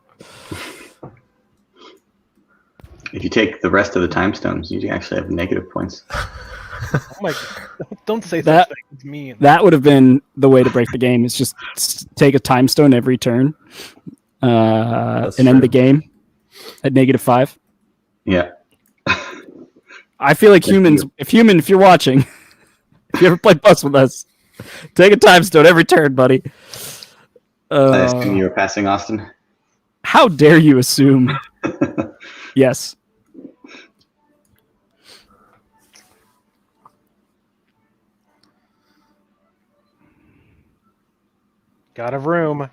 Speaker 2: If you take the rest of the time stones, you actually have negative points.
Speaker 4: Oh my God. Don't say
Speaker 1: That-
Speaker 4: such things. It's mean.
Speaker 1: That would have been the way to break the game. Is just take a time stone every turn, and
Speaker 3: true.
Speaker 1: end the game at -5.
Speaker 2: Yeah.
Speaker 1: I feel like humans. If you're watching, if you ever play Bus with us, take a time stone every turn, buddy.
Speaker 2: I assume you were passing Austin.
Speaker 1: How dare you assume? Yes.
Speaker 4: Got a room.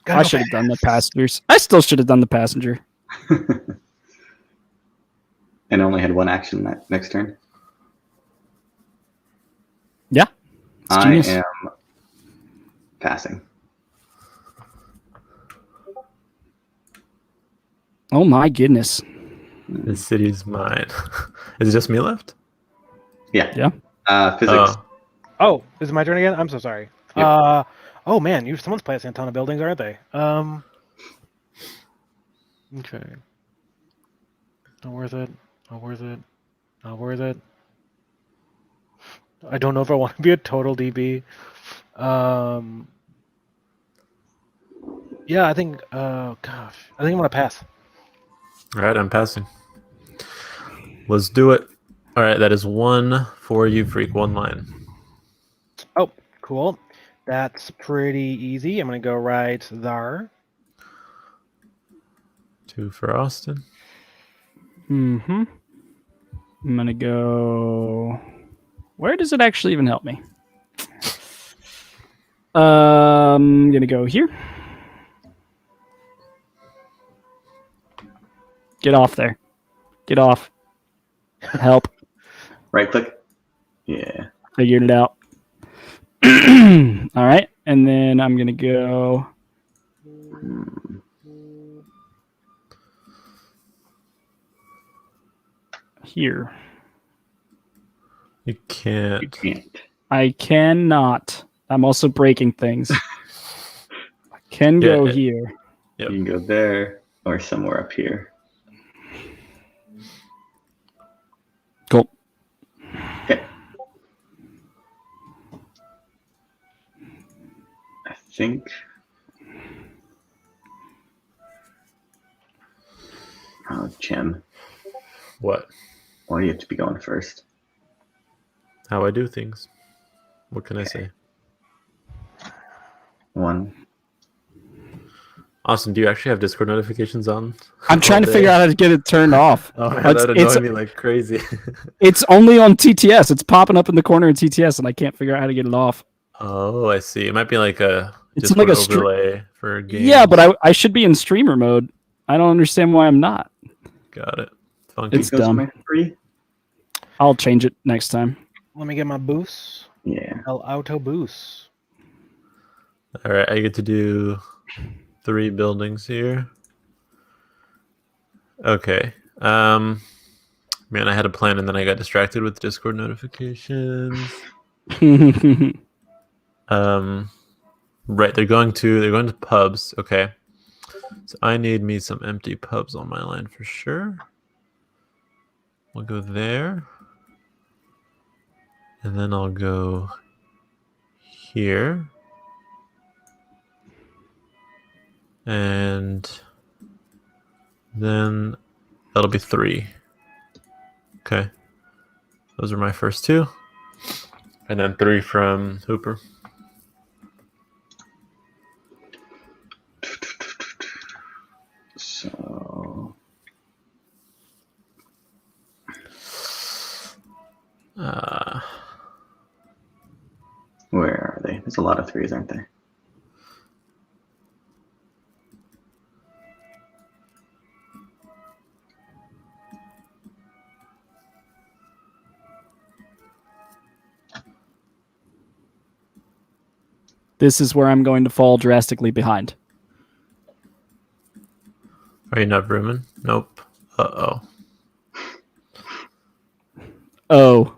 Speaker 1: I should have done the passengers. I still should have done the passenger.
Speaker 2: And only had 1 action that next turn.
Speaker 1: Yeah. It's
Speaker 2: I
Speaker 1: genius.
Speaker 2: am passing.
Speaker 1: Oh my goodness.
Speaker 3: The city's mine. Is it just me left?
Speaker 2: Yeah.
Speaker 1: Yeah.
Speaker 2: Physics.
Speaker 4: Oh, is it my turn again? I'm so sorry.
Speaker 2: Yep.
Speaker 4: Oh man, someone's placing a ton of buildings, aren't they? Okay. Not worth it. Not worth it. Not worth it. I don't know if I want to be a total DB. Yeah, I think. Gosh, I think I'm gonna pass.
Speaker 3: All right, I'm passing. Let's do it. All right, that is 1 for you, freak. 1 line.
Speaker 4: Oh, cool. That's pretty easy. I'm gonna go right there.
Speaker 3: 2 for Austin.
Speaker 1: Mm-hmm. I'm gonna go. Where does it actually even help me? I'm gonna go here. Get off there. Get off. Help.
Speaker 2: Right click. Yeah.
Speaker 1: Figured it out. All right, and then I'm gonna go here.
Speaker 3: You can't.
Speaker 2: You can't.
Speaker 1: I cannot. I'm also breaking things. I can
Speaker 3: Yeah,
Speaker 1: go
Speaker 3: it-
Speaker 1: here.
Speaker 3: Yep.
Speaker 2: You can go there or somewhere up here.
Speaker 1: Cool.
Speaker 2: Okay. I think. Oh, Jim.
Speaker 3: What?
Speaker 2: Why do you have to be going first?
Speaker 3: How I do things. What can I say?
Speaker 2: 1.
Speaker 3: Austin, do you actually have Discord notifications on?
Speaker 1: I'm trying to figure out how to get it turned off.
Speaker 3: Oh, man,
Speaker 1: It's-
Speaker 3: that would annoy
Speaker 1: it's-
Speaker 3: me like crazy.
Speaker 1: It's only on TTS. It's popping up in the corner of TTS, and I can't figure out how to get it off.
Speaker 3: Oh, I see. It might be like a
Speaker 1: It's
Speaker 3: Discord
Speaker 1: like a
Speaker 3: overlay for games.
Speaker 1: Yeah, but I should be in streamer mode. I don't understand why I'm not.
Speaker 3: Got it. Funky.
Speaker 1: It's dumb.
Speaker 2: 3.
Speaker 1: I'll change it next time.
Speaker 4: Let me get my boost.
Speaker 2: Yeah.
Speaker 4: El Auto boost.
Speaker 3: All right, I get to do 3 buildings here. Okay. Man, I had a plan and then I got distracted with Discord notifications. Right, they're going to pubs. Okay. So I need me some empty pubs on my line for sure. We'll go there. And then I'll go here. And then that'll be 3. Okay. Those are my first 2. And then 3 from Hooper.
Speaker 2: So. Where are they? There's a lot of 3s, aren't there?
Speaker 1: This is where I'm going to fall drastically behind.
Speaker 3: Are you not rooming? Nope. Uh-oh.
Speaker 1: Oh.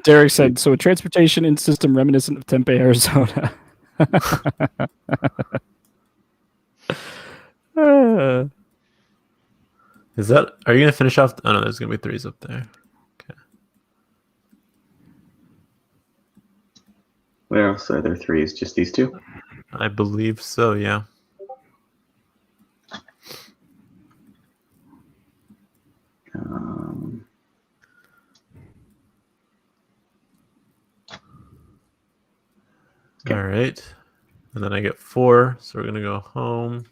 Speaker 1: Derek said, so a transportation in system reminiscent of Tempe, Arizona.
Speaker 3: Is that? Are you gonna finish off? Oh no, there's gonna be 3s up there. Okay.
Speaker 2: Where else are there 3s? Just these 2?
Speaker 3: I believe so. Yeah.
Speaker 2: Um, Okay.
Speaker 3: All right. And then I get 4, so we're gonna go home.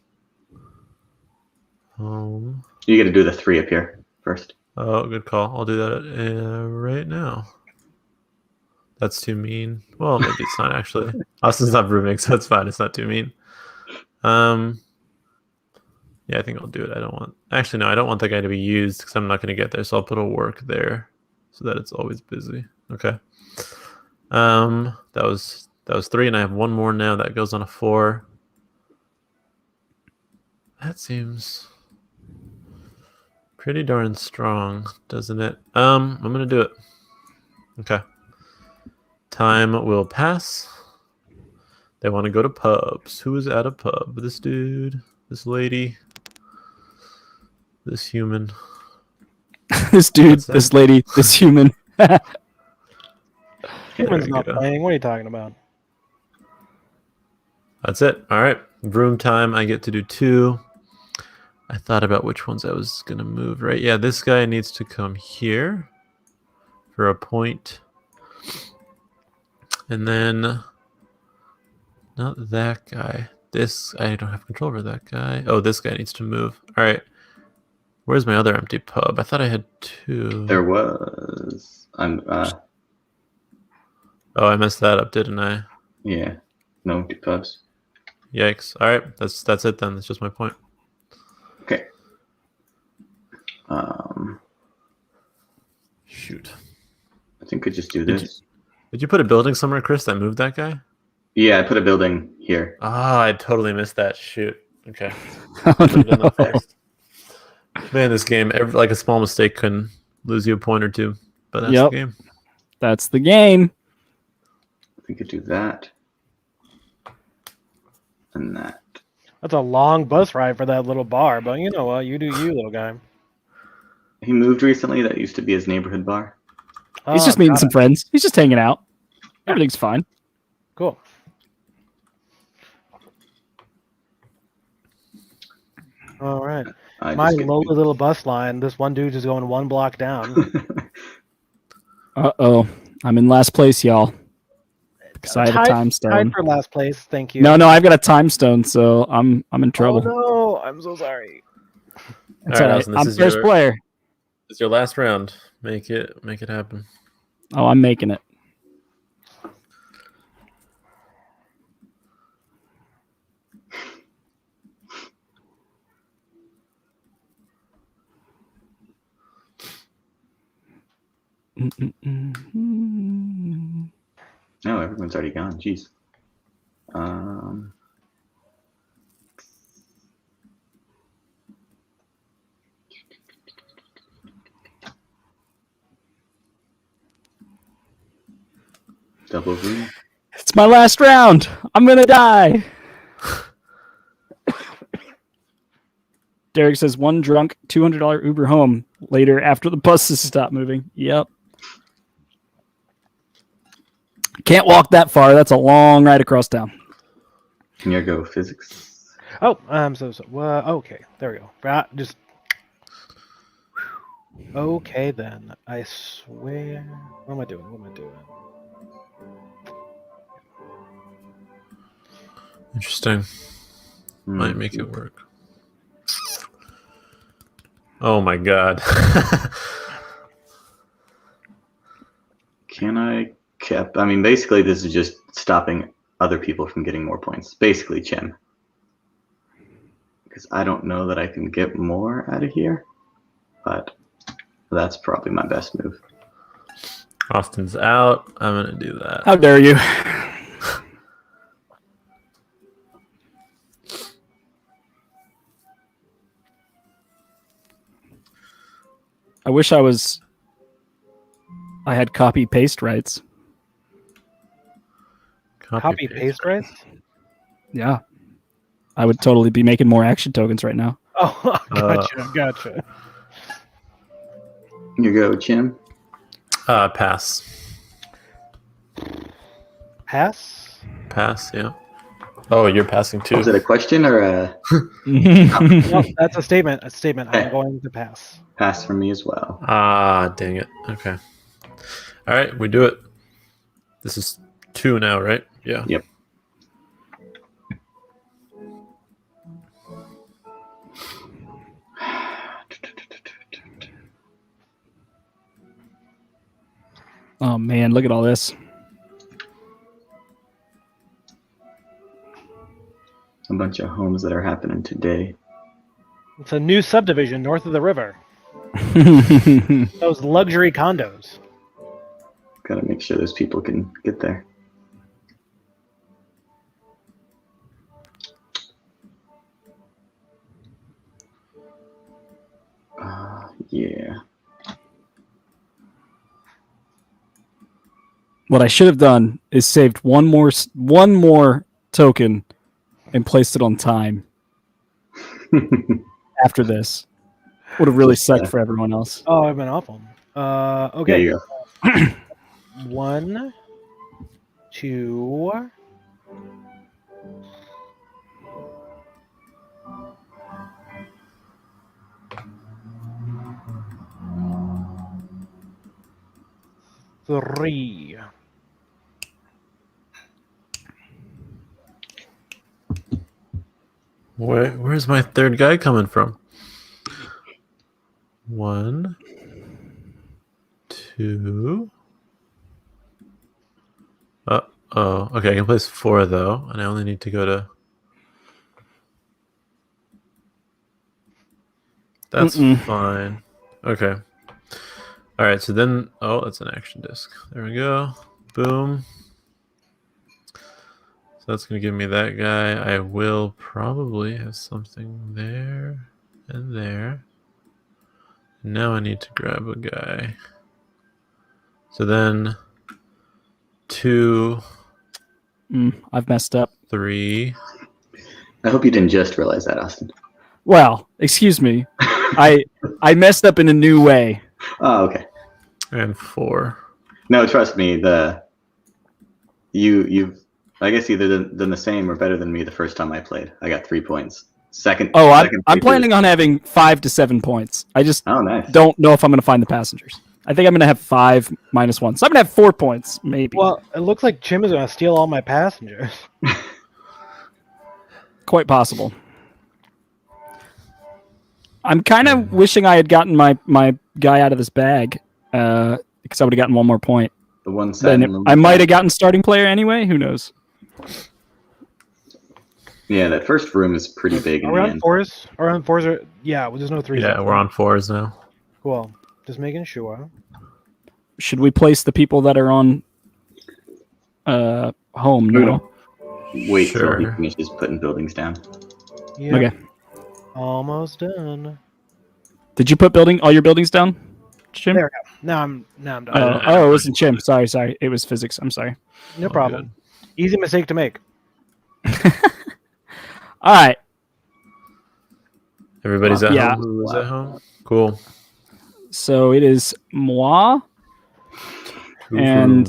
Speaker 3: Home.
Speaker 2: you get to do the 3 up here first.
Speaker 3: Oh, good call. I'll do that right now. That's too mean. Well, maybe it's not actually. Austin's not rooming, so it's fine. It's not too mean. Yeah, I think I'll do it. I don't want. Actually, no, I don't want that guy to be used because I'm not going to get there. So I'll put a work there so that it's always busy. Okay. That was 3, and I have one more now that goes on a 4. That seems pretty darn strong, doesn't it? I'm gonna do it. Okay. Time will pass. They want to go to pubs. Who is at a pub? This dude, this lady, this human.
Speaker 1: This dude,
Speaker 3: What's that?
Speaker 1: this lady, this human.
Speaker 4: Human's
Speaker 3: we
Speaker 4: not
Speaker 3: go.
Speaker 4: playing. What are you talking about?
Speaker 3: That's it. All right. Room time. I get to do 2. I thought about which ones I was going to move, right? Yeah, this guy needs to come here for a point. And then, not that guy. This, I don't have control over that guy. Oh, this guy needs to move. All right. Where's my other empty pub? I thought I had 2.
Speaker 2: There was.
Speaker 3: Oh, I messed that up, didn't I?
Speaker 2: Yeah. No empty pubs.
Speaker 3: Yikes. All right. That's it then. That's just my point.
Speaker 2: Okay.
Speaker 3: Shoot.
Speaker 2: I think I just do
Speaker 3: Did
Speaker 2: this.
Speaker 3: Did you put a building somewhere, Chris, that moved that guy?
Speaker 2: Yeah, I put a building here.
Speaker 3: Ah, I totally missed that. Shoot. Okay.
Speaker 1: Oh,
Speaker 3: Should have done
Speaker 1: no.
Speaker 3: that first. Man, this game, like a small mistake can lose you a point or 2. But that's
Speaker 1: Yep.
Speaker 3: the game.
Speaker 1: That's the game.
Speaker 2: I could do that. And that.
Speaker 4: That's a long bus ride for that little bar, but you know what? You do you, little guy.
Speaker 2: He moved recently. That used to be his neighborhood bar.
Speaker 1: He's just meeting some friends. He's just hanging out. Everything's fine.
Speaker 4: Cool. All right.
Speaker 2: I
Speaker 4: My
Speaker 2: just get-
Speaker 4: lowly little bus line, this one dude is going 1 block down.
Speaker 1: Uh-oh. I'm in last place, y'all. Because I have a time
Speaker 4: Tied
Speaker 1: stone.
Speaker 4: for last place. Thank you.
Speaker 1: No, I've got a time stone, so I'm in trouble.
Speaker 4: Oh, no. I'm so sorry.
Speaker 1: It's
Speaker 3: All right,
Speaker 1: all right.
Speaker 3: Allison, this
Speaker 1: I'm
Speaker 3: is
Speaker 1: first
Speaker 3: your-
Speaker 1: player.
Speaker 3: It's your last round. Make it happen.
Speaker 1: Oh, I'm making it.
Speaker 2: No, everyone's already gone. Jeez. Double room.
Speaker 1: It's my last round. I'm gonna die. Derek says one drunk, $200 Uber home later after the buses stop moving. Yep. Can't walk that far. That's a long ride across town.
Speaker 2: Here go physics.
Speaker 4: Oh, I'm so sorry. Okay, there we go. Just. Okay, then. I swear. What am I doing?
Speaker 3: Interesting.
Speaker 2: Hmm.
Speaker 3: Might make it work. Oh my god.
Speaker 2: Can I I mean, basically, this is just stopping other people from getting more points. Basically, Chem. Because I don't know that I can get more out of here, but that's probably my best move.
Speaker 3: Austin's out. I'm gonna do that.
Speaker 1: How dare you? I wish I had copy paste rights.
Speaker 4: Copy paste rights?
Speaker 1: Yeah. I would totally be making more action tokens right now.
Speaker 4: Oh, gotcha.
Speaker 2: Here you go, Chem.
Speaker 3: Pass.
Speaker 4: Pass?
Speaker 3: Pass, yeah. Oh, you're passing too.
Speaker 2: Was it a question or a
Speaker 4: No, that's a statement. I'm
Speaker 2: Okay.
Speaker 4: going to pass.
Speaker 2: pass from me as well?
Speaker 3: Ah, dang it. Okay. All right, we do it. This is 2 now, right? Yeah.
Speaker 2: Yep.
Speaker 1: Oh man, look at all this.
Speaker 2: A bunch of homes that are happening today.
Speaker 4: It's a new subdivision north of the river. Those luxury condos.
Speaker 2: Gotta make sure those people can get there. Yeah.
Speaker 1: What I should have done is saved one more token and placed it on time after this. Would have really sucked for everyone else.
Speaker 4: Oh, I've been awful.
Speaker 2: There
Speaker 4: Okay.
Speaker 2: you go.
Speaker 4: 1, 2. Three.
Speaker 3: Where's my third guy coming from? 1, 2. Oh, okay. I can place 4 though, and I only need to go to. That's fine. Okay. All right. So then, that's an action disc. There we go. Boom. So that's gonna give me that guy. I will probably have something there and there. Now I need to grab a guy. So then 2,
Speaker 1: I've messed up.
Speaker 3: 3.
Speaker 2: I hope you didn't just realize that, Austin.
Speaker 1: Well, excuse me. I messed up in a new way.
Speaker 2: Oh, okay.
Speaker 3: And 4.
Speaker 2: No, trust me. You've I guess either done the same or better than me the first time I played. I got 3 points. Second.
Speaker 1: I'm planning on having 5 to 7 points. I just
Speaker 2: nice.
Speaker 1: don't know if I'm going to find the passengers. I think I'm going to have 5 minus 1. So I'm going to have 4 points, maybe.
Speaker 4: Well, it looks like Chim is going to steal all my passengers.
Speaker 1: Quite possible. I'm kind of wishing I had gotten my guy out of this bag because I would have gotten 1 more point.
Speaker 2: The one side.
Speaker 1: I might have gotten starting player anyway. Who knows?
Speaker 2: Yeah, that first room is pretty big.
Speaker 4: Around 4s? Around 4s are... Yeah, there's no 3s.
Speaker 3: Yeah, we're on 4s now.
Speaker 4: Cool. Just making sure.
Speaker 1: Should we place the people that are on home now?
Speaker 2: Wait
Speaker 3: Sure.
Speaker 2: till he finishes putting buildings down.
Speaker 4: Yeah.
Speaker 1: Okay.
Speaker 4: Almost done.
Speaker 1: Did you put all your buildings down, Jim?
Speaker 4: There we go. Now I'm done.
Speaker 1: It wasn't Jim. Sorry. It was physics. I'm sorry.
Speaker 4: No problem. Easy mistake to make.
Speaker 1: All right.
Speaker 3: Everybody's at
Speaker 1: Yeah.
Speaker 3: home. Who's at home? Cool.
Speaker 1: So it is moi, and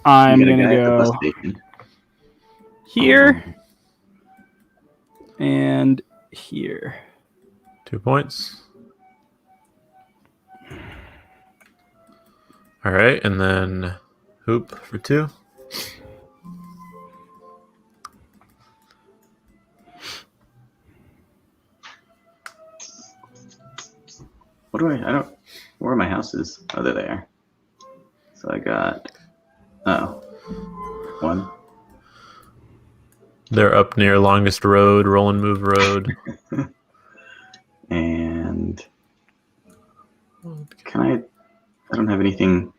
Speaker 1: I'm
Speaker 2: You got a
Speaker 1: gonna
Speaker 2: guy at the bus
Speaker 1: go
Speaker 2: station.
Speaker 1: here and here.
Speaker 3: 2 points. All right, and then hoop for 2.
Speaker 2: What do I don't. Where are my houses? Oh, there they are. So I got. 1.
Speaker 3: They're up near Longest Road, Roll and Move Road.
Speaker 2: And can I don't have anything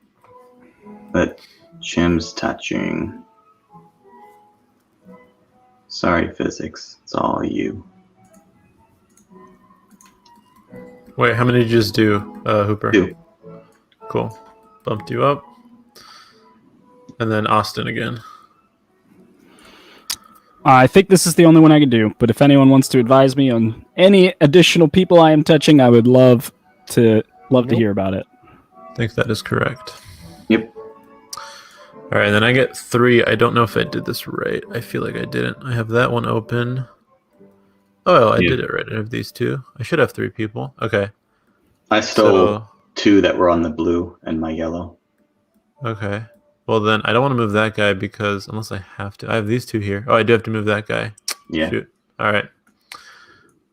Speaker 2: that Jim's touching. Sorry, physics. It's all you.
Speaker 3: Wait, how many did you just do, Hooper?
Speaker 2: 2.
Speaker 3: Cool. Bumped you up. And then Austin again.
Speaker 1: I think this is the only one I can do, but if anyone wants to advise me on any additional people I am touching, I would love to hear about it.
Speaker 3: I think that is correct.
Speaker 2: Yep.
Speaker 3: All right, and then I get 3. I don't know if I did this right. I feel like I didn't. I have that one open. Oh, I did it right. I have these 2. I should have 3 people. Okay.
Speaker 2: I stole 2 that were on the blue and my yellow.
Speaker 3: Okay. Well, then I don't want to move that guy because unless I have to. I have these 2 here. Oh, I do have to move that guy.
Speaker 2: Yeah.
Speaker 3: Shoot. All right.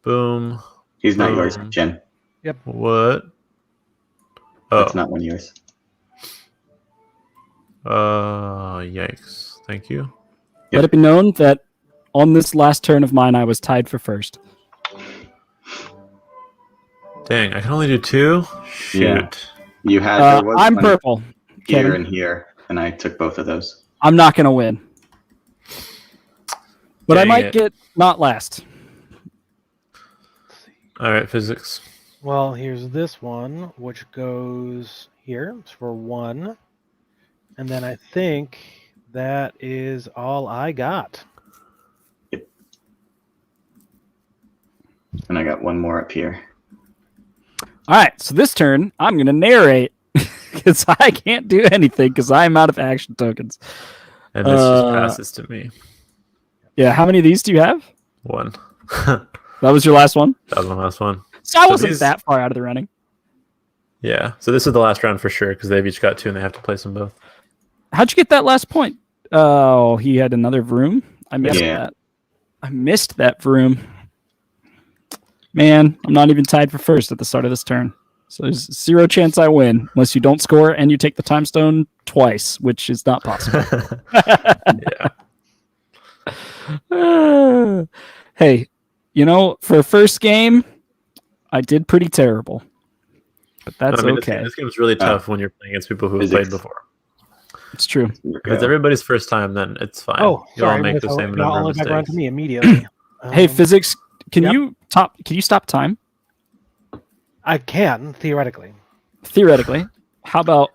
Speaker 3: Boom.
Speaker 2: He's not yours, Jen.
Speaker 3: What? Oh.
Speaker 2: That's not one of yours.
Speaker 3: Yikes. Thank you.
Speaker 1: Let it be known that on this last turn of mine, I was tied for first.
Speaker 3: Dang, I can only do 2? Shoot.
Speaker 2: Yeah. You had.
Speaker 1: I'm purple.
Speaker 2: here
Speaker 1: Kevin?
Speaker 2: and here, and I took both of those.
Speaker 1: I'm not going to win. But I
Speaker 3: Dang
Speaker 1: might
Speaker 3: it.
Speaker 1: get not last.
Speaker 3: All right, physics.
Speaker 4: Well, here's this one, which goes here. It's for 1. And then I think that is all I got.
Speaker 2: And I got one more up here.
Speaker 1: All right, so this turn, I'm going to narrate because I can't do anything because I'm out of action tokens.
Speaker 3: And this just passes to me.
Speaker 1: Yeah, how many of these do you have?
Speaker 3: 1. That
Speaker 1: That was your last one?
Speaker 3: was my last one.
Speaker 1: So I
Speaker 3: So
Speaker 1: wasn't
Speaker 3: these-
Speaker 1: that far out of the running.
Speaker 3: Yeah. So this is the last round for sure because they've each got 2 and they have to place them both.
Speaker 1: How'd you get that last point? Oh, he had another vroom? I missed
Speaker 2: Yeah.
Speaker 1: that. I missed that vroom. Man, I'm not even tied for first at the start of this turn. So there's 0 chance I win unless you don't score and you take the time stone twice, which is not possible.
Speaker 3: Yeah.
Speaker 1: Hey, for a first game, I did pretty terrible. But that's okay.
Speaker 3: This game's really tough when you're playing against people who have
Speaker 2: Physics.
Speaker 3: played before.
Speaker 1: It's true.
Speaker 2: Here
Speaker 3: If
Speaker 2: we
Speaker 3: it's
Speaker 2: go.
Speaker 3: everybody's first time, then it's fine.
Speaker 4: Oh,
Speaker 3: You'll all
Speaker 4: sorry.
Speaker 3: make the same
Speaker 4: Now
Speaker 3: number
Speaker 4: all
Speaker 3: of
Speaker 4: the back around to
Speaker 3: mistakes.
Speaker 4: me immediately.
Speaker 1: Hey, physics, can
Speaker 4: yep.
Speaker 1: you stop time?
Speaker 4: I can, theoretically.
Speaker 1: Theoretically. How about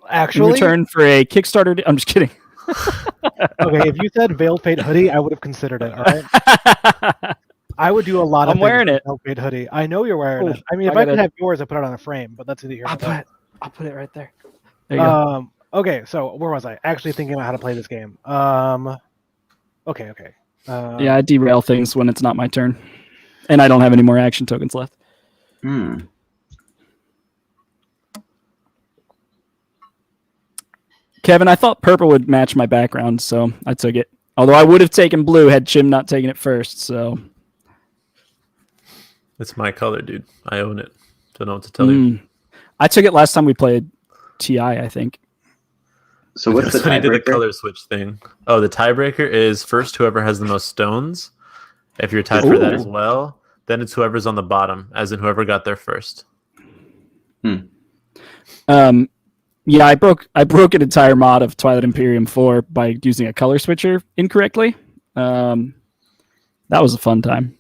Speaker 1: in
Speaker 4: Actually,
Speaker 1: return for a Kickstarter? I'm just kidding.
Speaker 4: okay, if you said Veiled Fate hoodie, I would have considered it. All right? I would do a lot of
Speaker 1: I'm wearing
Speaker 4: things with
Speaker 1: it.
Speaker 4: Veiled Fate hoodie. I know you're wearing
Speaker 1: Oh,
Speaker 4: it. I mean, if
Speaker 1: I
Speaker 4: I could
Speaker 1: gotta-
Speaker 4: have yours, I'd put it on a frame, but that's either here or there.
Speaker 1: I'll put it right there. There you go.
Speaker 4: Okay, so where was I? Actually thinking about how to play this game. Okay.
Speaker 1: Yeah, I derail things when it's not my turn. And I don't have any more action tokens left. Kevin, I thought purple would match my background, so I took it. Although I would have taken blue had Chim not taken it first, so.
Speaker 3: It's my color, dude. I own it. Don't know what to tell you.
Speaker 1: I took it last time we played TI, I think.
Speaker 2: So what's the
Speaker 3: That's when he did the
Speaker 2: tiebreaker?
Speaker 3: color switch thing. Oh, the tiebreaker is first whoever has the most stones. If you're tied for that
Speaker 1: Ooh.
Speaker 3: as well, then it's whoever's on the bottom, as in whoever got there first.
Speaker 1: Yeah, I broke an entire mod of Twilight Imperium 4 by using a color switcher incorrectly. That was a fun time.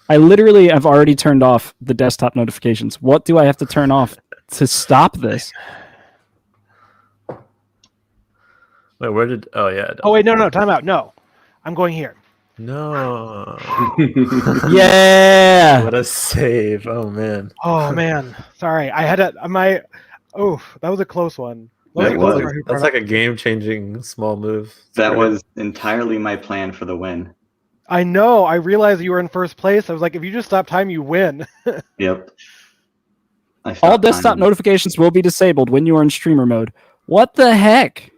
Speaker 1: I literally have already turned off the desktop notifications. What do I have to turn off to stop this?
Speaker 3: Wait, where did? Oh yeah.
Speaker 4: Oh wait, no, time out. No, I'm going here.
Speaker 3: No.
Speaker 1: Yeah.
Speaker 3: What a save! Oh man.
Speaker 4: Oh man, sorry. I had that was a close one.
Speaker 2: That was.
Speaker 3: That's like a game-changing small move.
Speaker 2: That was entirely my plan for the win.
Speaker 4: I know. I realized you were in first place. I was like, if you just stop time, you win.
Speaker 2: Yep.
Speaker 1: All
Speaker 2: stopped
Speaker 1: desktop
Speaker 2: timing.
Speaker 1: notifications will be disabled when you are in streamer mode. What the heck?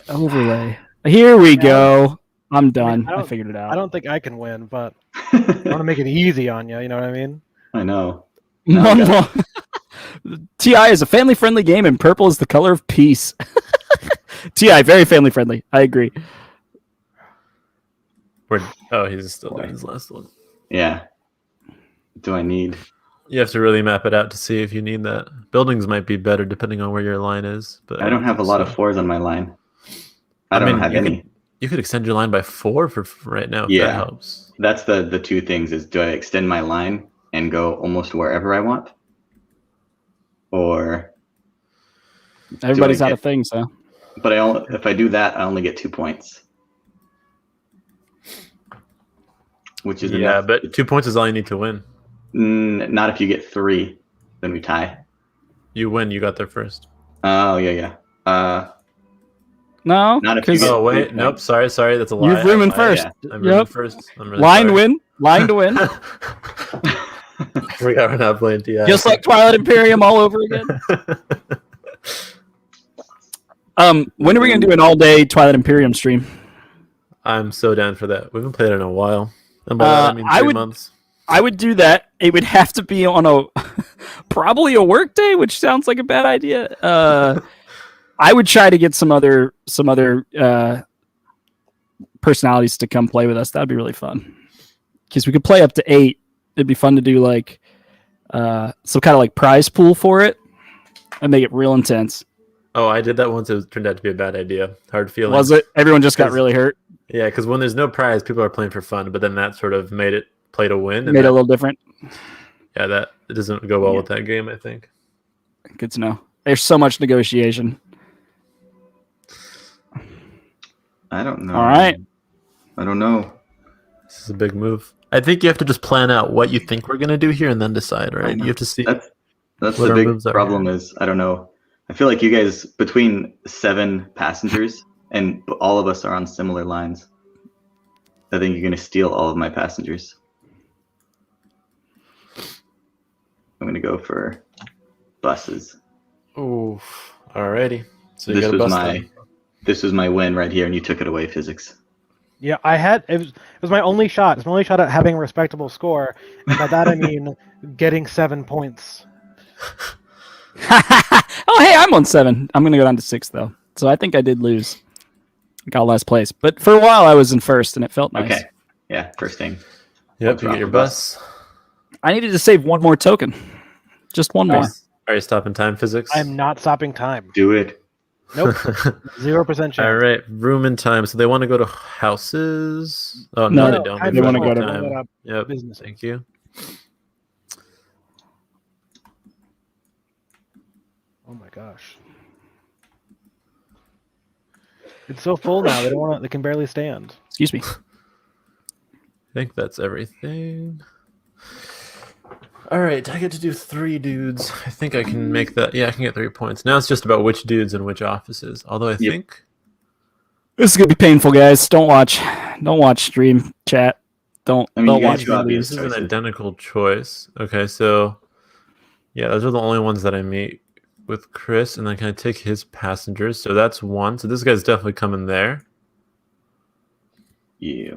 Speaker 1: Overlay. Here we go. I'm done.
Speaker 4: I
Speaker 1: I
Speaker 4: don't-
Speaker 1: figured it out.
Speaker 4: I don't think I can win, but I want to make it easy on you. You know what I mean?
Speaker 2: I know.
Speaker 1: One
Speaker 2: No,
Speaker 1: more. TI is a family-friendly game, and purple is the color of peace. TI, very family-friendly. I agree.
Speaker 3: He's still doing his last one.
Speaker 2: Yeah. Do I need?
Speaker 3: You have to really map it out to see if you need that. Buildings might be better depending on where your line is, but
Speaker 2: I don't have a lot of 4s on my line. I don't have any.
Speaker 3: You could extend your line by 4 for right now. If
Speaker 2: Yeah.
Speaker 3: that helps.
Speaker 2: That's the two things: is do I extend my line and go almost wherever I want, or
Speaker 1: Everybody's
Speaker 2: I
Speaker 1: out
Speaker 2: get-
Speaker 1: of things, huh?
Speaker 2: but if I do that, I only get 2 points, which is
Speaker 3: Yeah,
Speaker 2: enough.
Speaker 3: but 2 points is all you need to win.
Speaker 2: Not if you get 3, then we tie.
Speaker 3: You win. You got there first.
Speaker 2: Oh yeah.
Speaker 1: No,
Speaker 2: Not if you
Speaker 1: 'cause
Speaker 2: get-
Speaker 3: Oh wait,
Speaker 2: Okay.
Speaker 3: nope. Sorry. That's a lie.
Speaker 1: You've ruined
Speaker 3: I lied.
Speaker 1: first.
Speaker 3: I'm ruined
Speaker 1: Yep.
Speaker 3: first. I'm really
Speaker 1: line
Speaker 3: sorry.
Speaker 1: win, line to win.
Speaker 3: I forgot we're not playing TI.
Speaker 1: Just like Twilight Imperium all over again. When are we gonna do an all-day Twilight Imperium stream?
Speaker 3: I'm so down for that. We haven't played it in a while. And by that I mean 3 months.
Speaker 1: I would do that. It would have to be on a probably a work day, which sounds like a bad idea. I would try to get some other personalities to come play with us. That'd be really fun because we could play up to 8. It'd be fun to do like some kind of like prize pool for it and make it real intense.
Speaker 3: Oh, I did that once. It turned out to be a bad idea. Hard feelings.
Speaker 1: Was it? Everyone just got really hurt.
Speaker 3: Yeah, because when there's no prize, people are playing for fun. But then that sort of made it play to win. And
Speaker 1: Made it
Speaker 3: that,
Speaker 1: a little different.
Speaker 3: yeah, that it doesn't go well with that game, I think.
Speaker 1: Good to know. There's so much negotiation.
Speaker 2: I don't know.
Speaker 1: All right.
Speaker 2: I don't know.
Speaker 3: This is a big move. I think you have to just plan out what you think we're gonna do here and then decide, right? You have to see.
Speaker 2: That's
Speaker 3: what
Speaker 2: the
Speaker 3: our
Speaker 2: big
Speaker 3: moves are.
Speaker 2: problem is, I don't know. I feel like you guys, between 7 passengers, and all of us are on similar lines. I think you're going to steal all of my passengers. I'm going to go for buses.
Speaker 3: Oof. Alrighty. So you
Speaker 2: This
Speaker 3: got a
Speaker 2: was
Speaker 3: bus
Speaker 2: my
Speaker 3: then.
Speaker 2: this was my win right here, and you took it away, physics.
Speaker 4: Yeah, it was my only shot. It's my only shot at having a respectable score. And by that I mean getting 7 points.
Speaker 1: Oh, hey, I'm on 7. I'm going to go down to 6, though. So I think I did lose. I got last place. But for a while, I was in first, and it felt nice.
Speaker 2: Okay. Yeah, first thing.
Speaker 3: Yep, you get your bus.
Speaker 1: I needed to save one more token. Just one more.
Speaker 3: Are you stopping time, physics?
Speaker 4: I'm not stopping time.
Speaker 2: Do it.
Speaker 4: Nope. 0% chance.
Speaker 3: All right, room and time. So they want to go to houses. Oh
Speaker 1: No,
Speaker 3: no, they don't.
Speaker 1: they wanna go to-
Speaker 3: time. Yep.
Speaker 4: business.
Speaker 3: Thank you.
Speaker 4: Oh my gosh. It's so full now. They don't want. They can barely stand.
Speaker 1: Excuse me.
Speaker 3: I think that's everything. All right, I get to do 3 dudes. I think I can make that. Yeah, I can get 3 points. Now it's just about which dudes and which offices. Although I think
Speaker 1: This is going to be painful, guys. Don't watch. Don't watch stream chat. Don't
Speaker 2: I mean,
Speaker 1: don't
Speaker 2: you guys
Speaker 1: watch
Speaker 2: do
Speaker 1: me
Speaker 2: obvious
Speaker 1: lose.
Speaker 3: this is an
Speaker 2: choices.
Speaker 3: identical choice. Okay, so yeah, those are the only ones that I meet with Chris, and then can I take his passengers? So that's 1. So this guy's definitely coming there.
Speaker 2: Yeah.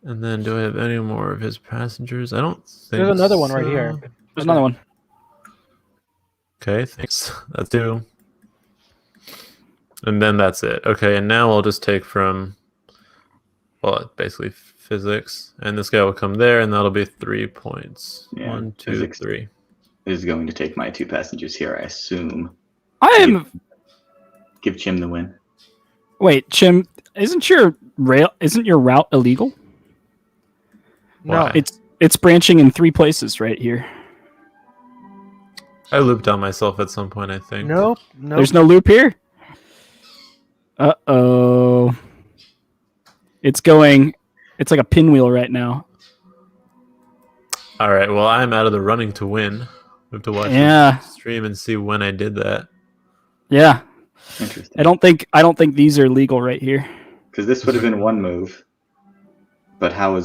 Speaker 3: And then do I have any more of his passengers? I don't think
Speaker 4: There's another one right
Speaker 3: so.
Speaker 4: here.
Speaker 1: There's another one.
Speaker 3: Okay, thanks. That's 2. And then that's it. Okay, and now I'll just take from, well, basically physics. And this guy will come there, and that'll be 3 points.
Speaker 2: Yeah,
Speaker 3: 1, 2,
Speaker 2: physics.
Speaker 3: 3.
Speaker 2: Is going to take my 2 passengers here, I assume.
Speaker 1: I am.
Speaker 2: Give Chim the win.
Speaker 1: Wait, Chim. Isn't your route illegal?
Speaker 4: No,
Speaker 3: Why?
Speaker 1: It's branching in 3 places right here.
Speaker 3: I looped on myself at some point, I think.
Speaker 4: nope.
Speaker 1: There's no loop here. Uh-oh. It's going. It's like a pinwheel right now.
Speaker 3: All right, well, I'm out of the running to win. We have to watch
Speaker 1: Yeah.
Speaker 3: the stream and see when I did that.
Speaker 1: Yeah.
Speaker 2: Interesting.
Speaker 1: I don't think these are legal right here.
Speaker 2: Because this would have been 1 move. But how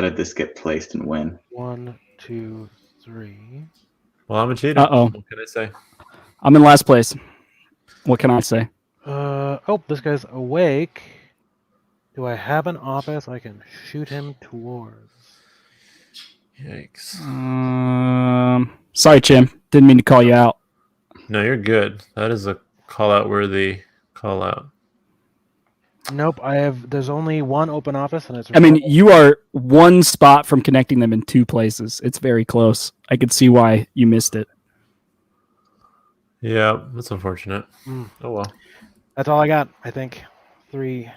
Speaker 2: did this get placed and when?
Speaker 4: 1, 2, 3.
Speaker 3: Well, I'm a cheater.
Speaker 1: Uh-oh.
Speaker 3: What can I say?
Speaker 1: I'm in last place. What can I say?
Speaker 4: Oh, this guy's awake. Do I have an office I can shoot him towards?
Speaker 3: Yikes.
Speaker 1: Sorry, Chim. Didn't mean to call you out.
Speaker 3: No, you're good. That is a call-out worthy call-out.
Speaker 4: Nope. There's only 1 open office, and it's.
Speaker 1: I mean, you are 1 spot from connecting them in 2 places. It's very close. I could see why you missed it.
Speaker 3: Yeah, that's unfortunate.
Speaker 4: Mm.
Speaker 3: Oh, well.
Speaker 4: That's all I got. I think 3.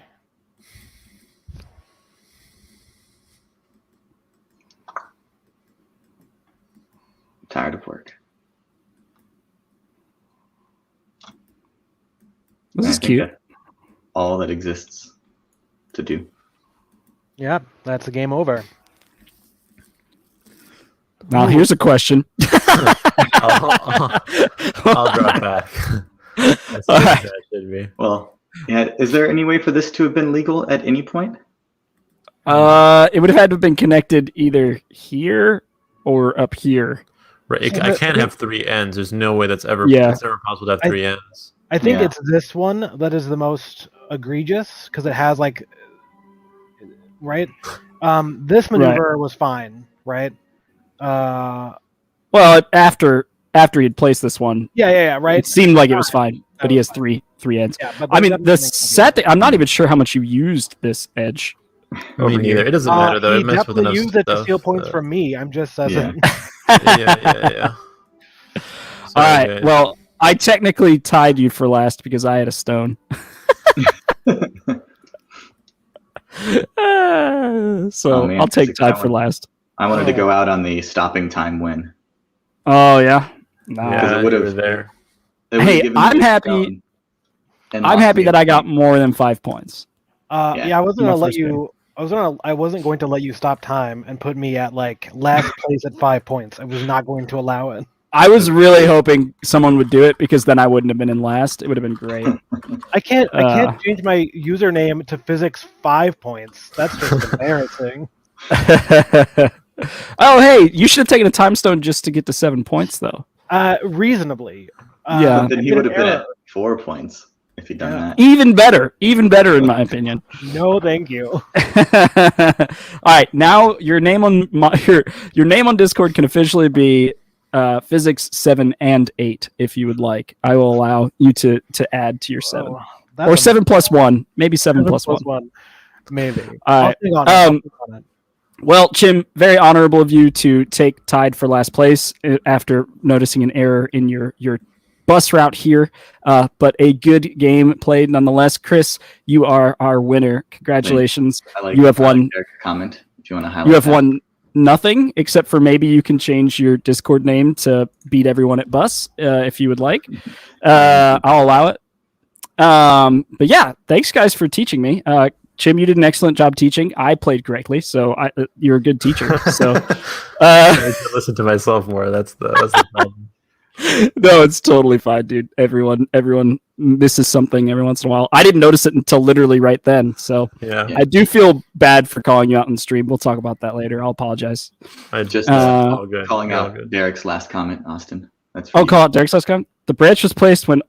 Speaker 2: Tired of work.
Speaker 1: This
Speaker 2: I
Speaker 1: is
Speaker 2: think
Speaker 1: cute.
Speaker 2: that's all that exists to do.
Speaker 4: Yeah, that's the game over.
Speaker 1: Now, here's a question.
Speaker 3: I'll drop back. That's
Speaker 1: All
Speaker 3: what
Speaker 1: right.
Speaker 3: that should be.
Speaker 2: Well, yeah. Is there any way for this to have been legal at any point?
Speaker 1: It would have had to have been connected either here or up here.
Speaker 3: Right, I can't have 3 ends. There's no way it's ever possible to have 3 ends.
Speaker 4: I think
Speaker 2: Yeah.
Speaker 4: it's this one that is the most egregious because it has like, right? This maneuver was fine, right?
Speaker 1: Well, after he had placed this one,
Speaker 4: Yeah, right.
Speaker 1: it seemed like it was fine, but he has three ends.
Speaker 4: Yeah, but
Speaker 1: I mean,
Speaker 4: that
Speaker 1: the
Speaker 4: makes sense.
Speaker 1: sad thing, I'm not even sure how much you used this edge.
Speaker 3: Me
Speaker 1: over
Speaker 3: neither.
Speaker 1: here.
Speaker 3: It doesn't matter though.
Speaker 4: He
Speaker 3: It messed with
Speaker 4: definitely
Speaker 3: enough
Speaker 4: used it to
Speaker 3: stuff.
Speaker 4: steal points from me. I'm just as
Speaker 2: Yeah.
Speaker 3: Yeah.
Speaker 1: All right.
Speaker 3: Guys.
Speaker 1: Well, I technically tied you for last because I had a stone. So
Speaker 2: Oh, man.
Speaker 1: I'll take tied for last.
Speaker 2: I wanted to go out on the stopping time win.
Speaker 1: Oh yeah. Nah.
Speaker 3: Yeah,
Speaker 2: it would've-
Speaker 3: you were there.
Speaker 2: It would've
Speaker 1: Hey,
Speaker 2: given
Speaker 1: I'm
Speaker 2: me a
Speaker 1: happy-
Speaker 2: stone and
Speaker 1: I'm
Speaker 2: lost
Speaker 1: happy
Speaker 2: me
Speaker 1: that
Speaker 2: a
Speaker 1: I got
Speaker 2: point.
Speaker 1: more than 5 points.
Speaker 4: I wasn't
Speaker 1: My
Speaker 4: gonna let
Speaker 1: first game.
Speaker 4: you. I wasn't going to let you stop time and put me at like last place at 5 points. I was not going to allow it.
Speaker 1: I was really hoping someone would do it because then I wouldn't have been in last. It would have been great.
Speaker 4: I can't change my username to physics 5 points. That's just embarrassing.
Speaker 1: Oh, hey, you should have taken a time stone just to get to 7 points, though.
Speaker 4: Reasonably.
Speaker 1: Yeah.
Speaker 2: But then he
Speaker 4: did
Speaker 2: would
Speaker 4: an
Speaker 2: have been
Speaker 4: error.
Speaker 2: at 4 points if he'd done that.
Speaker 1: Even better in my opinion.
Speaker 4: No, thank you.
Speaker 1: All right, now your name on your name on Discord can officially be physics 7 and 8 if you would like. I will allow you to add to your 7
Speaker 4: Oh, that's
Speaker 1: or
Speaker 4: a-
Speaker 1: 7 plus 1, maybe 7 plus 1.
Speaker 4: 1. Maybe.
Speaker 1: All
Speaker 4: I'll
Speaker 1: right.
Speaker 4: think on it. I'll think on it.
Speaker 1: Well, Chim, very honorable of you to take tied for last place after noticing an error in your bus route here, but a good game played nonetheless. Chris, you are our winner. Congratulations. You have won.
Speaker 2: Comment if you want to highlight.
Speaker 1: You have
Speaker 2: that.
Speaker 1: won nothing except for maybe you can change your Discord name to beat everyone at bus if you would like. I'll allow it. But yeah, thanks guys for teaching me. Chim, you did an excellent job teaching. I played correctly, so you're a good teacher. So
Speaker 3: I need to listen to myself more. That's the problem.
Speaker 1: No, it's totally fine, dude. Everyone misses something every once in a while. I didn't notice it until literally right then. So
Speaker 3: Yeah.
Speaker 1: I do feel bad for calling you out on stream. We'll talk about that later. I'll apologize.
Speaker 3: I
Speaker 2: Just
Speaker 3: all good.
Speaker 2: calling
Speaker 3: all
Speaker 2: out
Speaker 3: good.
Speaker 2: Derek's last comment, Austin. That's for
Speaker 1: Oh,
Speaker 2: you.
Speaker 1: call out Derek's last comment. The branch was placed when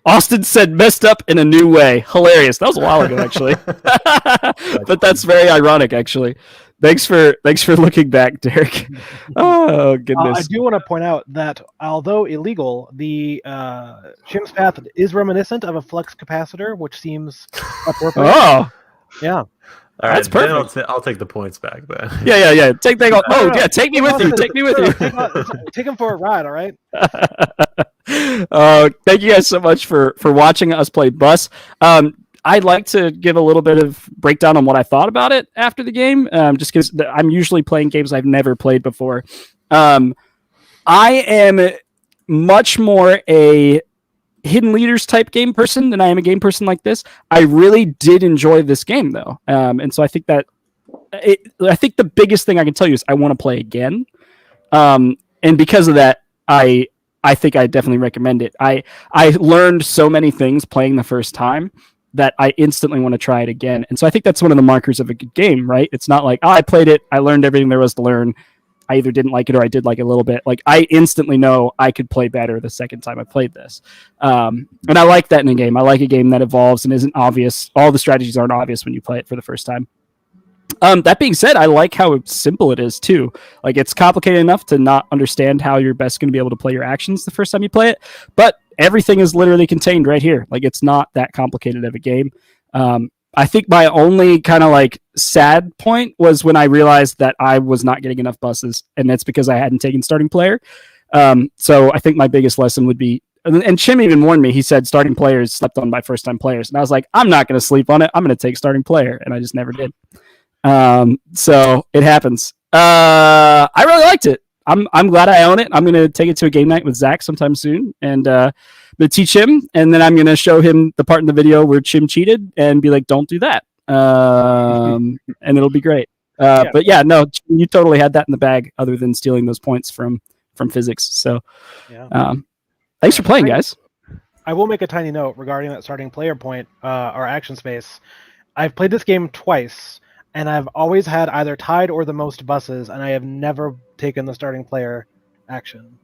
Speaker 1: Austin said messed up in a new way. Hilarious. That was a while ago, actually. But that's very ironic, actually. Thanks for looking back, Derek. Oh
Speaker 4: I
Speaker 1: goodness.
Speaker 4: do want to point out that although illegal, the Chim's path is reminiscent of a flux capacitor, which seems appropriate.
Speaker 1: Oh
Speaker 4: Yeah.
Speaker 3: All right,
Speaker 1: That's
Speaker 3: then
Speaker 1: perfect.
Speaker 3: I'll take the points back then.
Speaker 1: yeah. Take that. Oh
Speaker 4: no.
Speaker 1: yeah, take me with you. Take me with you.
Speaker 4: Take him for a ride, all right?
Speaker 1: Thank you guys so much for watching us play Bus. I'd like to give a little bit of breakdown on what I thought about it after the game, just because I'm usually playing games I've never played before. I am much more a hidden leaders type game person than I am a game person like this. I really did enjoy this game though, and so I think that I think the biggest thing I can tell you is I want to play again, and because of that, I think I definitely recommend it. I learned so many things playing the first time that I instantly want to try it again. And so I think that's one of the markers of a good game, right? It's not like, oh, I played it, I learned everything there was to learn. I either didn't like it or I did like it a little bit. Like I instantly know I could play better the second time I played this. And I like that in a game. I like a game that evolves and isn't obvious. All the strategies aren't obvious when you play it for the first time. That being said, I like how simple it is too. Like it's complicated enough to not understand how you're best going to be able to play your actions the first time you play it, but everything is literally contained right here. Like it's not that complicated of a game. I think my only kind of like sad point was when I realized that I was not getting enough buses, and that's because I hadn't taken starting player. So I think my biggest lesson would be, and Chim even warned me. He said starting players slept on by first time players, and I was like, I'm not going to sleep on it. I'm going to take starting player, and I just never did. So it happens. I really liked it. I'm glad I own it. I'm going to take it to a game night with Zach sometime soon, and I'm going to teach him, and then I'm going to show him the part in the video where Chim cheated and be like, don't do that. And it'll be great. But yeah, no, you totally had that in the bag other than stealing those points from physics. So thanks for playing, guys.
Speaker 4: I will make a tiny note regarding that starting player point, or action space. I've played this game twice, and I've always had either tied or the most buses, and I have never taken the starting player action.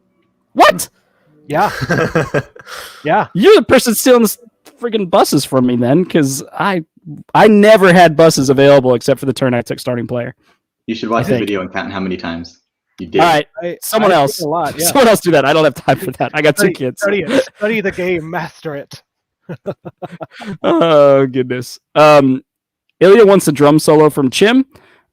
Speaker 1: What?
Speaker 4: Yeah. Yeah.
Speaker 1: You're the person stealing the friggin' buses from me then, because I never had buses available except for the turn I took starting player.
Speaker 2: You should watch
Speaker 1: I
Speaker 2: the
Speaker 1: think.
Speaker 2: video and count how many times you did.
Speaker 1: All right, someone
Speaker 4: I
Speaker 1: else.
Speaker 4: take a lot, yeah.
Speaker 1: Someone else do that. I don't have time for that. I got two kids.
Speaker 4: Study the game, master it.
Speaker 1: Oh goodness. Ilya wants a drum solo from Chim.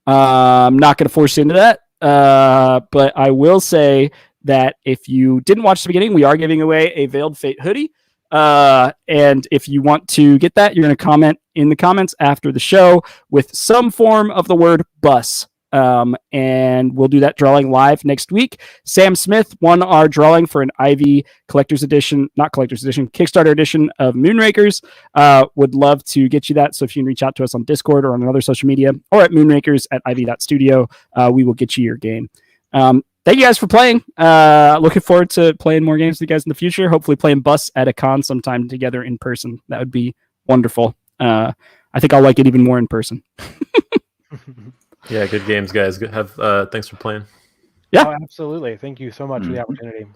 Speaker 1: I'm not going to force you into that. but I will say that if you didn't watch the beginning, we are giving away a Veiled Fate hoodie. And if you want to get that, you're going to comment in the comments after the show with some form of the word bus. And we'll do that drawing live next week. Sam Smith won our drawing for an Ivy Collector's Edition, not Collector's Edition, Kickstarter edition of Moonrakers. Would love to get you that. So if you can reach out to us on Discord or on another social media or at moonrakers@ivy.studio, we will get you your game. Thank you guys for playing. Looking forward to playing more games with you guys in the future. Hopefully playing Bus at a con sometime together in person. That would be wonderful. I think I'll like it even more in person.
Speaker 3: Yeah, good games, guys. Thanks for playing.
Speaker 1: Yeah,
Speaker 4: Oh, absolutely. Thank you so much for the opportunity.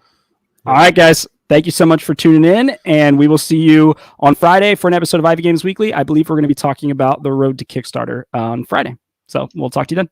Speaker 1: All right, guys. Thank you so much for tuning in, and we will see you on Friday for an episode of Ivy Games Weekly. I believe we're going to be talking about the road to Kickstarter on Friday. So we'll talk to you then.